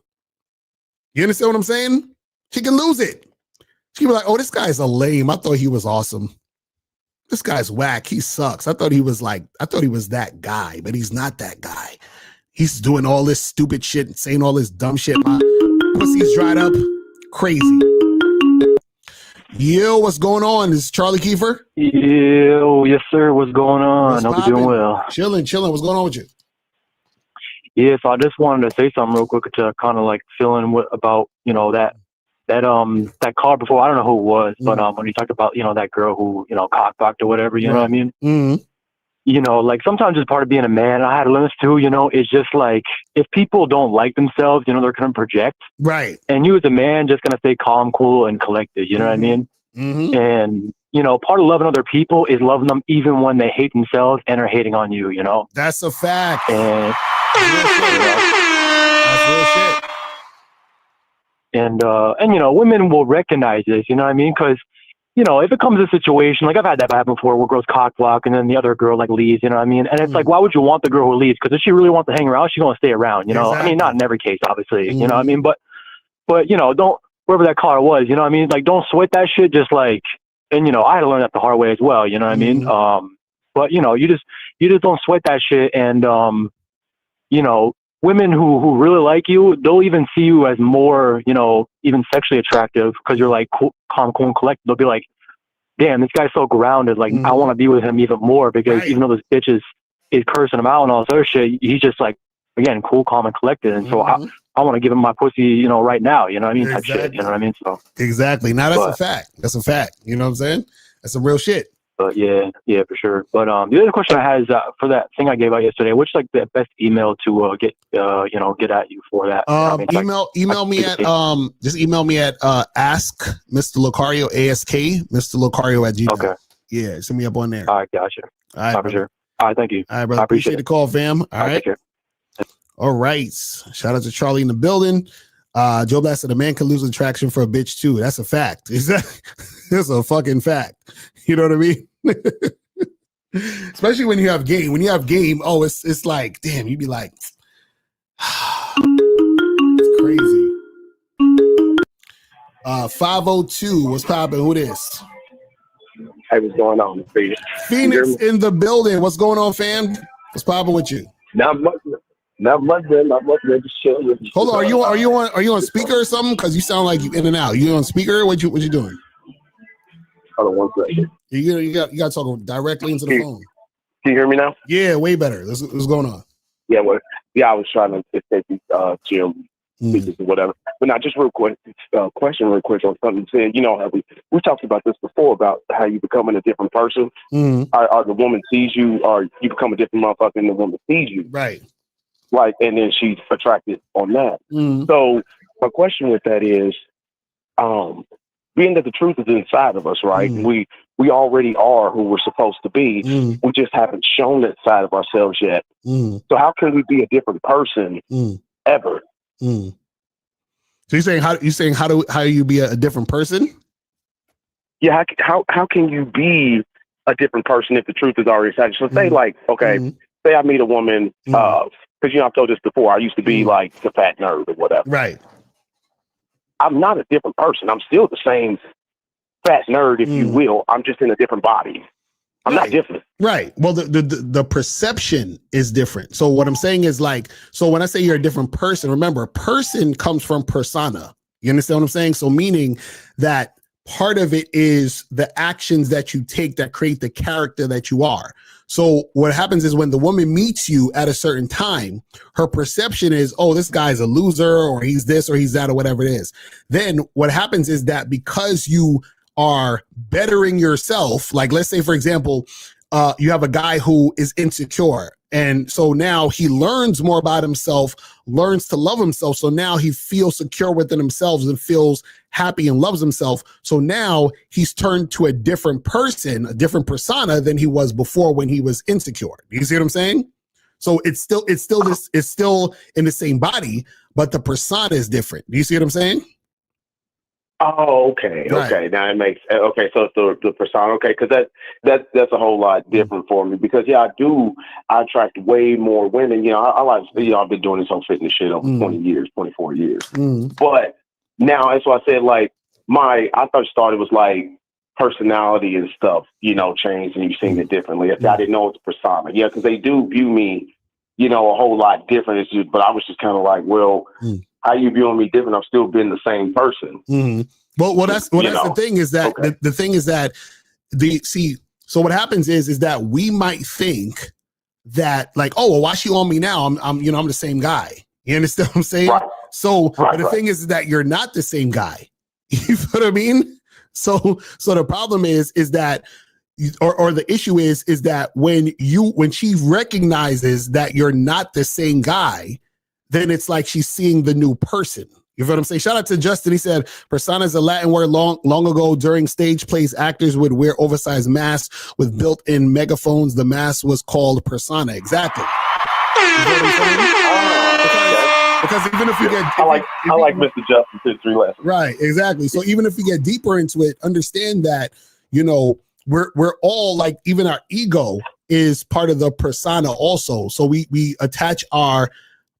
You understand what I'm saying? She can lose it. She can be like, oh, this guy's a lame. I thought he was awesome. This guy's whack. He sucks. I thought he was that guy, but he's not that guy. He's doing all this stupid shit and saying all this dumb shit. My pussy's dried up. Crazy. Yo, what's going on? This is Charlie Kiefer. Yo, yes, sir. What's going on? Hope you're doing well. Chilling. What's going on with you? Yeah, so I just wanted to say something real quick to kind of like fill in about, you know, that call before. I don't know who it was, but when you talked about, you know, that girl who, you know, cockblocked or whatever, you know what I mean? Mm-hmm. You know, like sometimes it's part of being a man. I had limits too, you know, it's just like if people don't like themselves, you know, they're going to project. Right. And you as a man just going to stay calm, cool, and collected, you know what I mean? Mm-hmm. And, you know, part of loving other people is loving them even when they hate themselves and are hating on you, you know? That's a fact. And, that's real shit. And, you know, women will recognize this, you know what I mean? Because, you know, if it comes to a situation, like I've had that happen before where girls cock block and then the other girl like leaves, you know what I mean? And it's like, why would you want the girl who leaves? Because if she really wants to hang around, she's going to stay around, you know? Exactly. I mean, not in every case, obviously, you know what I mean? But, you know, don't, wherever that caller was, you know what I mean? Like, don't sweat that shit, just like, and, you know, I had to learn that the hard way as well, you know what I mean? But, you know, you just don't sweat that shit. And, you know, women who really like you, they'll even see you as more, you know, even sexually attractive because you're like cool, calm, cool, and collected. They'll be like, damn, this guy's so grounded. Like, I want to be with him even more because even though this bitch is cursing him out and all this other shit, he's just like, again, cool, calm, and collected. And so I want to give him my pussy, you know, right now. You know what I mean? Type shit. You know what I mean? So exactly. Now that's a fact. That's a fact. You know what I'm saying? That's some real shit. But yeah, for sure. But the other question I had is for that thing I gave out yesterday. Which like the best email to get at you for that? Email me at just email me at ask Mr. Locario, ASK Mr. Locario at gmail. Okay. Yeah, send me up on there. All right, gotcha. All right, for sure. All right, thank you. All right, brother. I appreciate the call, fam. All right. All right. Shout out to Charlie in the building. Joe Black said a man can lose attraction for a bitch too. That's a fact. That's a fucking fact. You know what I mean? Especially when you have game. When you have game, it's like, damn, you'd be like, it's crazy. 502, what's poppin'? Who this? Hey, what's going on? Phoenix in the building. What's going on, fam? What's poppin' with you? Not much, man. Just chill. Hold on, are you on speaker or something? Because you sound like you in and out. You on speaker? What you doing? Hold on 1 second. You got to talk directly into the phone. Can you hear me now? Yeah, way better. What's going on? Yeah, I was trying to take these gym speakers or whatever. But now, just real quick, question real quick on something you said. You know, how we talked about this before about how you becoming a different person. Or the woman sees you, or you become a different motherfucker and the woman sees you. Right. Right, and then she's attracted on that. So my question with that is, being that the truth is inside of us, right? We we already are who we're supposed to be. We just haven't shown that side of ourselves yet. So how can we be a different person ever? So you're saying how do you be a different person? Yeah, how can you be a different person if the truth is already established? So say like, okay, say I meet a woman, because I've told this before. I used to be like the fat nerd or whatever. Right. I'm not a different person. I'm still the same fat nerd, if you will. I'm just in a different body. I'm not different. Right. Well, the perception is different. So what I'm saying is like, so when I say you're a different person, remember, person comes from persona. You understand what I'm saying? So meaning that part of it is the actions that you take that create the character that you are. So what happens is when the woman meets you at a certain time, her perception is, oh, this guy's a loser, or he's this, or he's that, or whatever it is. Then what happens is that because you are bettering yourself, like let's say, for example, you have a guy who is insecure. And so now he learns more about himself, learns to love himself. So now he feels secure within himself and feels happy and loves himself. So now he's turned to a different person, a different persona than he was before when he was insecure. You see what I'm saying? So it's still in the same body, but the persona is different. Do you see what I'm saying? Oh, okay. Right. Okay. Now it makes, okay. So it's the persona. Okay. Cause that's a whole lot different for me because I attract way more women. I like, I've been doing this whole fitness shit over 20 years, 24 years. But now that's why I said like I first started was like personality and stuff, changed and you've seen it differently. I didn't know it's persona. Yeah. Cause they do view me, a whole lot different. It's just, but I was just kind of like, well, how you viewing me different? I'm still being the same person. Well, that's the thing is that the thing is that so what happens is that we might think that like, oh, well, why she on me now? I'm the same guy. You understand what I'm saying? Right. So but the thing is that you're not the same guy. You know what I mean? So the problem is that or the issue is that when she recognizes that you're not the same guy, then it's like she's seeing the new person. You know what I'm saying? Shout out to Justin. He said, persona is a Latin word long ago during stage plays. Actors would wear oversized masks with built-in megaphones. The mask was called persona. Exactly. You know what I'm saying? Because even if you get... I like Mr. Justin's history lesson. Right, exactly. So even if you get deeper into it, understand that, we're all like, even our ego is part of the persona also. So we attach our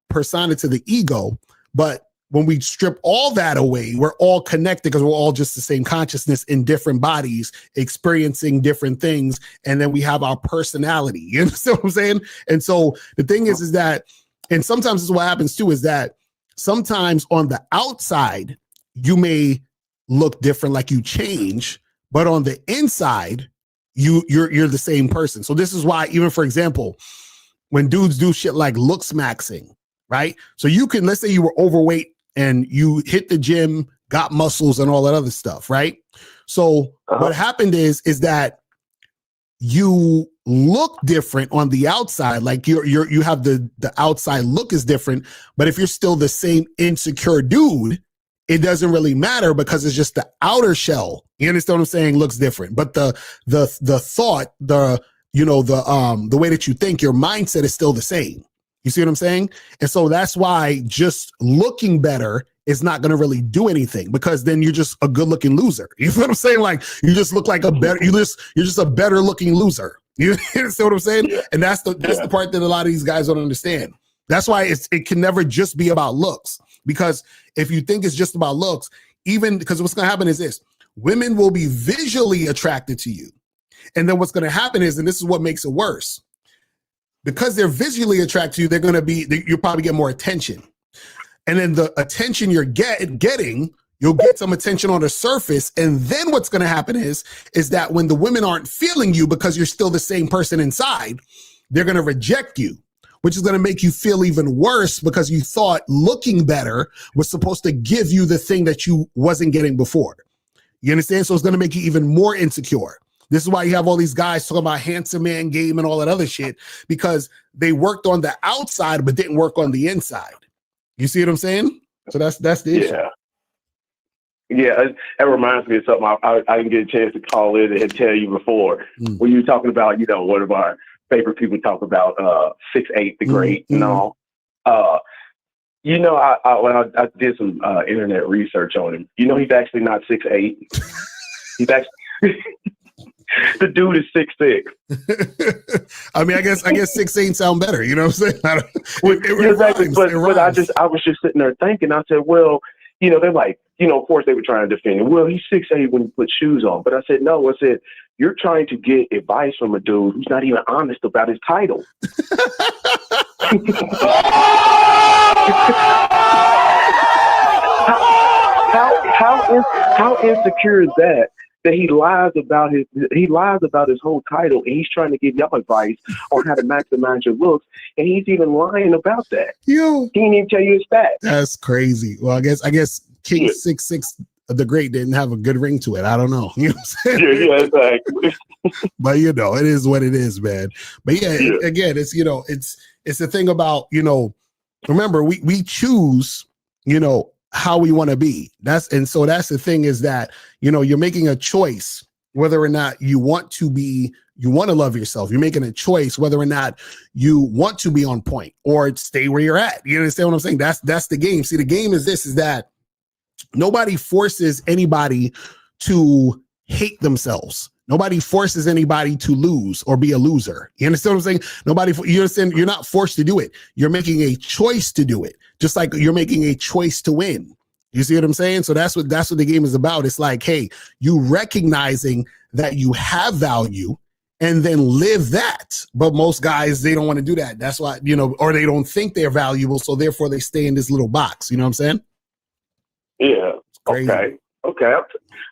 persona to the ego, but when we strip all that away, we're all connected because we're all just the same consciousness in different bodies experiencing different things, and then we have our personality. You understand what I'm saying? And so the thing is that, and sometimes this is what happens too, is that sometimes on the outside you may look different, like you change, but on the inside you're the same person. So this is why, even for example, when dudes do shit like looks maxing, right? So you can, let's say you were overweight and you hit the gym, got muscles and all that other stuff, right? So what happened is that you look different on the outside, like you have the outside look is different, but if you're still the same insecure dude, it doesn't really matter because it's just the outer shell. You understand what I'm saying? Looks different, but the thought, the way that you think, your mindset is still the same. You see what I'm saying? And so that's why just looking better is not going to really do anything, because then you're just a good looking loser. You know what I'm saying? Like you just look like you're just a better looking loser. You see what I'm saying? Yeah. And that's the part that a lot of these guys don't understand. That's why it can never just be about looks, because if you think it's just about looks, even because what's going to happen is this: women will be visually attracted to you. And then what's going to happen is, and this is what makes it worse, because they're visually attracted to you, you'll probably get more attention. And then the attention you're getting, you'll get some attention on the surface. And then what's going to happen is that when the women aren't feeling you because you're still the same person inside, they're going to reject you, which is going to make you feel even worse because you thought looking better was supposed to give you the thing that you wasn't getting before. You understand? So it's going to make you even more insecure. This is why you have all these guys talking about handsome man game and all that other shit, because they worked on the outside but didn't work on the inside. You see what I'm saying? So that's the issue. Yeah, that reminds me of something I didn't get a chance to call in and tell you before. When you were talking about, one of our favorite people talk about 6'8", the great and all. I did some internet research on him. He's actually not 6'8". He's actually the dude is 6'6". I mean, I guess 6'8" sound better. You know what I'm saying? Exactly. But I was just sitting there thinking. I said, well, they're like, of course they were trying to defend him. Well, he's 6'8" when he puts shoes on. But I said, no. I said, you're trying to get advice from a dude who's not even honest about his title. How insecure is that he lies about his whole title, and he's trying to give y'all advice on how to maximize your looks, and he's even lying about that. He didn't even tell you his stats. That's crazy. Well, I guess King 6'6" the Great didn't have a good ring to it. I don't know. You know what I'm saying? Yeah, exactly. But it is what it is, man. But again, it's it's the thing about, remember we choose, how we want to be. That's the thing is that, you're making a choice whether or not you want to love yourself. You're making a choice whether or not you want to be on point or stay where you're at. You understand what I'm saying? That's the game. See, the game is that nobody forces anybody to hate themselves. Nobody forces anybody to lose or be a loser. You understand what I'm saying? You understand? You're not forced to do it. You're making a choice to do it, just like you're making a choice to win. You see what I'm saying? So that's what the game is about. It's like, hey, you recognizing that you have value and then live that. But most guys, they don't want to do that. That's why, or they don't think they're valuable. So therefore they stay in this little box. You know what I'm saying? Yeah. Okay.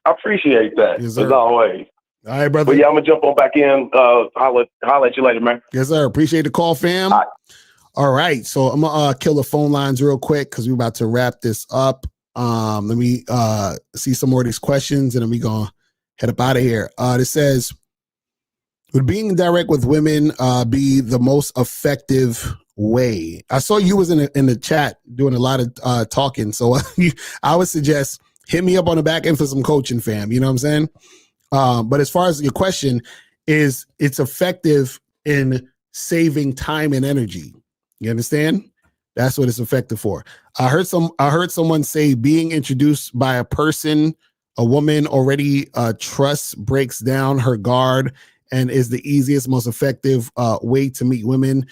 I appreciate that, as always. All right, brother. But yeah, I'm going to jump on back in. Holla at you later, man. Yes, sir. Appreciate the call, fam. All right. So I'm going to kill the phone lines real quick because we're about to wrap this up. Let me see some more of these questions and then we're going to head up out of here. It says, would being direct with women be the most effective way? I saw you was in the chat doing a lot of talking. So I would suggest hit me up on the back end for some coaching, fam. You know what I'm saying? But as far as your question is, it's effective in saving time and energy. You understand? That's what it's effective for. I heard someone say being introduced by a woman already trust breaks down her guard and is the easiest, most effective way to meet women.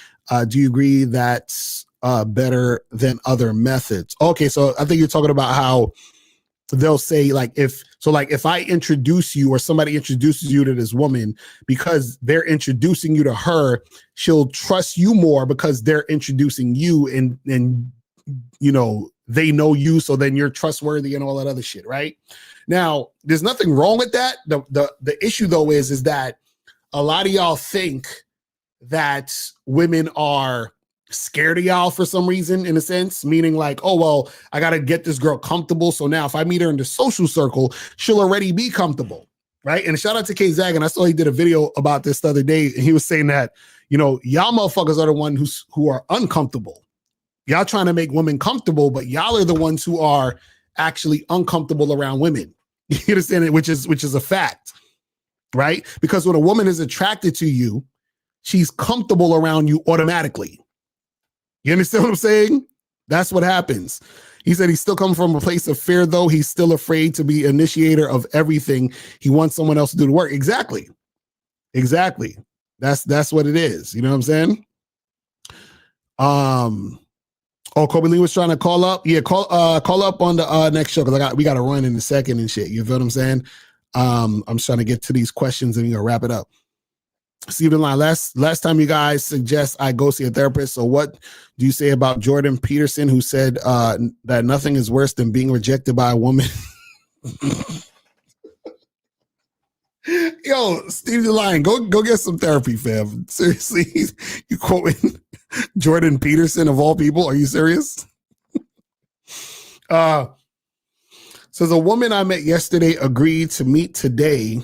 Do you agree that's better than other methods? Okay, so I think you're talking about how they'll say if I introduce you or somebody introduces you to this woman, because they're introducing you to her, she'll trust you more because they're introducing you and they know you. So then you're trustworthy and all that other shit. Right now, there's nothing wrong with that. The issue though is that a lot of y'all think that women are scared of y'all for some reason, in a sense, meaning like, oh, well, I got to get this girl comfortable. So now if I meet her in the social circle, she'll already be comfortable. Right. And shout out to K Zag. And I saw he did a video about this the other day. And he was saying that, y'all motherfuckers are the ones who are uncomfortable. Y'all trying to make women comfortable, but y'all are the ones who are actually uncomfortable around women. You understand it? Which is a fact. Right. Because when a woman is attracted to you, she's comfortable around you automatically. You understand what I'm saying? That's what happens. He said he's still coming from a place of fear, though. He's still afraid to be initiator of everything. He wants someone else to do the work. Exactly. That's what it is. You know what I'm saying? Kobe Lee was trying to call up. Yeah, call up on the next show because we got to run in a second and shit. You feel what I'm saying? I'm just trying to get to these questions and we're gonna wrap it up. Stephen Line, last time you guys suggest I go see a therapist. So what do you say about Jordan Peterson, who said that nothing is worse than being rejected by a woman? Yo, Stephen Line, go get some therapy, fam. Seriously, you quoting Jordan Peterson of all people? Are you serious? Says a woman I met yesterday agreed to meet today.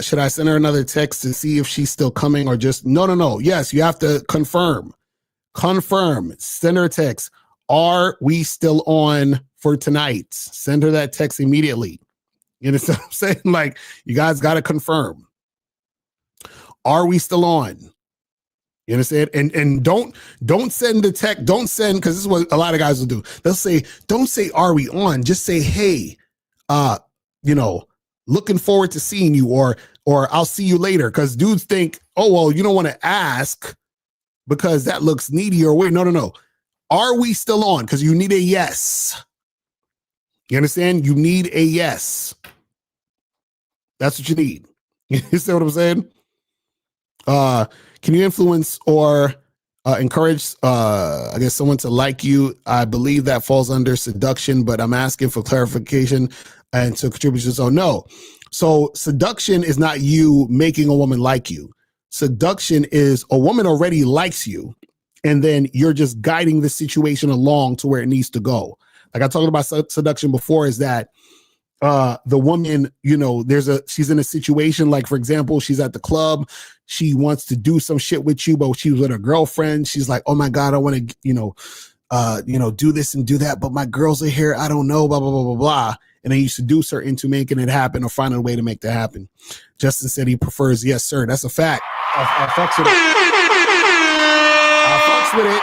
Should I send her another text to see if she's still coming or just no? Yes, you have to confirm. Send her a text. Are we still on for tonight? Send her that text immediately. You understand what I'm saying? Like, you guys got to confirm. Are we still on? You understand? And don't send the text. Don't send, because this is what a lot of guys will do. They'll say, don't say, are we on? Just say, hey, looking forward to seeing you, or I'll see you later. Because dudes think, oh, well, you don't want to ask because that looks needy or weird. No. Are we still on? Because you need a yes. You understand? You need a yes. That's what you need. You see what I'm saying? Can you influence or encourage, I guess, someone to like you? I believe that falls under seduction, but I'm asking for clarification and to contribute to. So no. So seduction is not you making a woman like you. Seduction is a woman already likes you, and then you're just guiding the situation along to where it needs to go. Like I talked about seduction before, is that the woman, she's in a situation, like, for example, she's at the club. She wants to do some shit with you, but she was with her girlfriend. She's like, oh my God, I want to, do this and do that, but my girls are here. I don't know, blah, blah, blah, blah, blah. And then you seduce her into making it happen or finding a way to make that happen. Justin said he prefers yes, sir. That's a fact. I fucks with it. I fucks with it.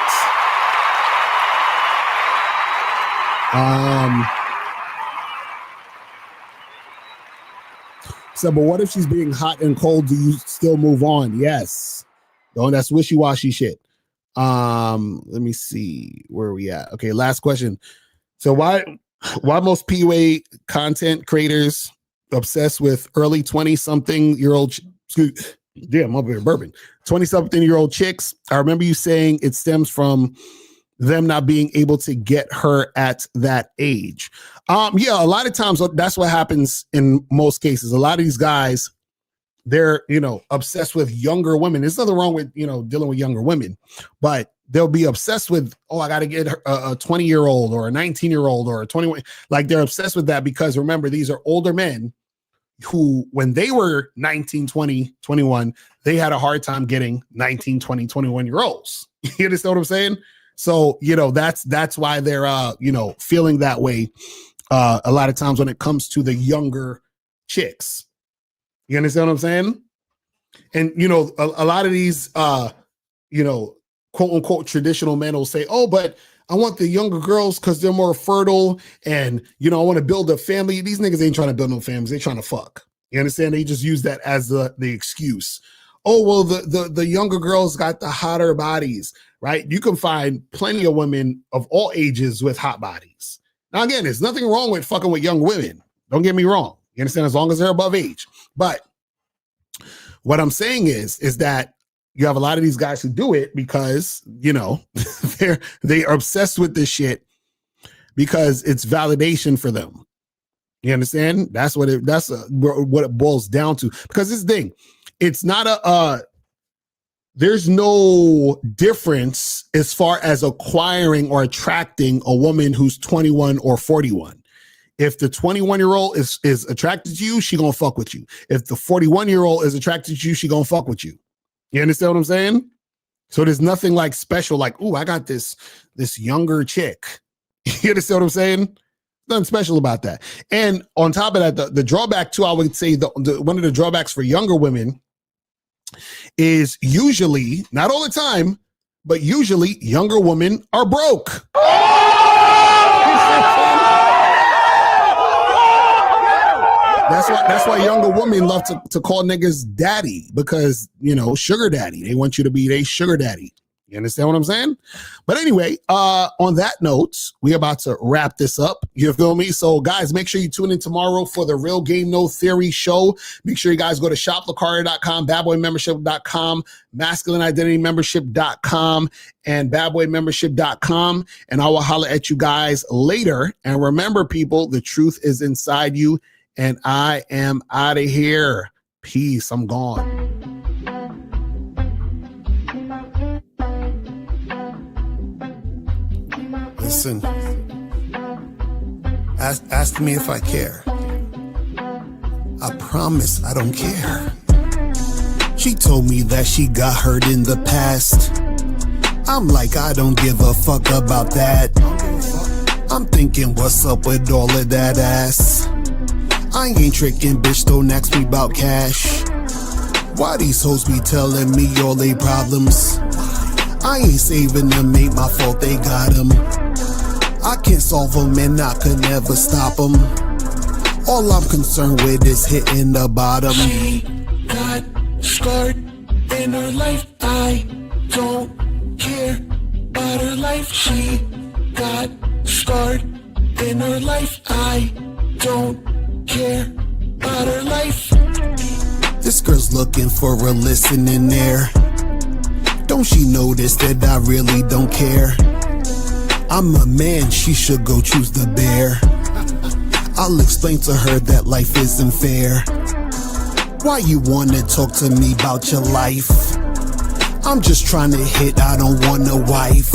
So, but what if she's being hot and cold? Do you still move on? Yes. Don't. That's wishy-washy shit. Let me see where are we at. Okay, last question. So why most PUA content creators obsessed with early 20-something-year-old? Damn, I'm up here burping. 20-something-year-old chicks. I remember you saying it stems from them not being able to get her at that age. Yeah, a lot of times that's what happens in most cases. A lot of these guys, they're, obsessed with younger women. There's nothing wrong with, dealing with younger women, but they'll be obsessed with, I got to get a 20-year-old or a 19-year-old or a 21. Like, they're obsessed with that because, remember, these are older men who, when they were 19, 20, 21, they had a hard time getting 19, 20, 21-year-olds. You understand what I'm saying? So, that's why they're, feeling that way a lot of times when it comes to the younger chicks. You understand what I'm saying? And, a lot of these, quote unquote traditional men will say, oh, but I want the younger girls because they're more fertile and, I want to build a family. These niggas ain't trying to build no families. They're trying to fuck. You understand? They just use that as the excuse. Oh, well, the younger girls got the hotter bodies, right? You can find plenty of women of all ages with hot bodies. Now, again, there's nothing wrong with fucking with young women. Don't get me wrong. You understand? As long as they're above age. But what I'm saying is that you have a lot of these guys who do it because, they are obsessed with this shit because it's validation for them. You understand? That's what it boils down to. Because this thing, it's not there's no difference as far as acquiring or attracting a woman who's 21 or 41. If the 21-year-old is attracted to you, she gonna fuck with you. If the 41-year-old is attracted to you, she gonna fuck with you. You understand what I'm saying? So there's nothing like special, like, ooh, I got this younger chick. You understand what I'm saying? Nothing special about that. And on top of that, the drawback too, I would say one of the drawbacks for younger women is usually, not all the time, but usually younger women are broke. That's why younger women love to call niggas daddy, because, sugar daddy. They want you to be their sugar daddy. You understand what I'm saying? But anyway, on that note, we're about to wrap this up. You feel me? So, guys, make sure you tune in tomorrow for the Real Game No Theory show. Make sure you guys go to shoplocario.com, badboymembership.com, masculineidentitymembership.com, and badboymembership.com. And I will holler at you guys later. And remember, people, the truth is inside you. And I am out of here. Peace. I'm gone. Listen, ask me if I care. I promise I don't care. She told me that she got hurt in the past. I'm like, I don't give a fuck about that. I'm thinking, what's up with all of that ass? I ain't tricking, bitch, don't ask me about cash. Why these hoes be telling me all they problems? I ain't saving them, ain't my fault they got them. I can't solve them and I could never stop them. All I'm concerned with is hitting the bottom. She got scarred in her life. I don't care about her life. She got scarred in her life. I don't care about her life. This girl's looking for a listening ear. Don't she notice that I really don't care? I'm a man, she should go choose the bear. I'll explain to her that life isn't fair. Why you wanna talk to me about your life? I'm just trying to hit, I don't want a wife.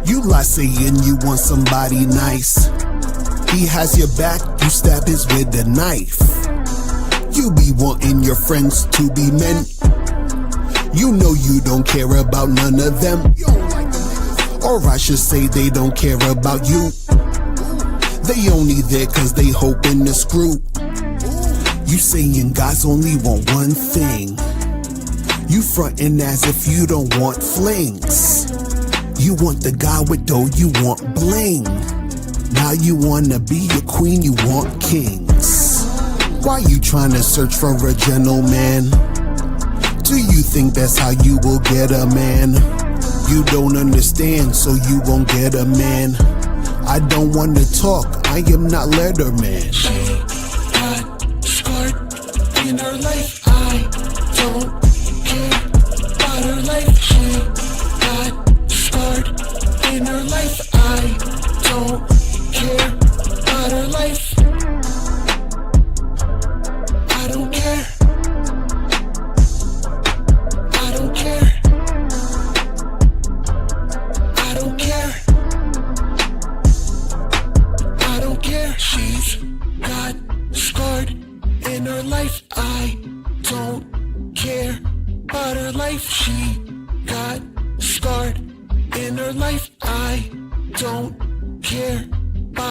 You lie saying you want somebody nice. He has your back, you stab his with a knife. You be wanting your friends to be men. You know you don't care about none of them. Or I should say they don't care about you. They only there cause they hoping to screw. You saying guys only want one thing. You frontin' as if you don't want flings. You want the guy with dough, you want bling. Now you wanna be a queen, you want kings. Why you trying to search for a gentleman? Do you think that's how you will get a man? You don't understand, so you won't get a man. I don't want to talk, I am not Letterman. She got scarred in her life. I don't care about her life. She got scarred in her life. I don't care about her life. I don't care. I don't care. I don't care. I don't care. She's got scarred in her life. I don't care about her life. She got scarred in her life.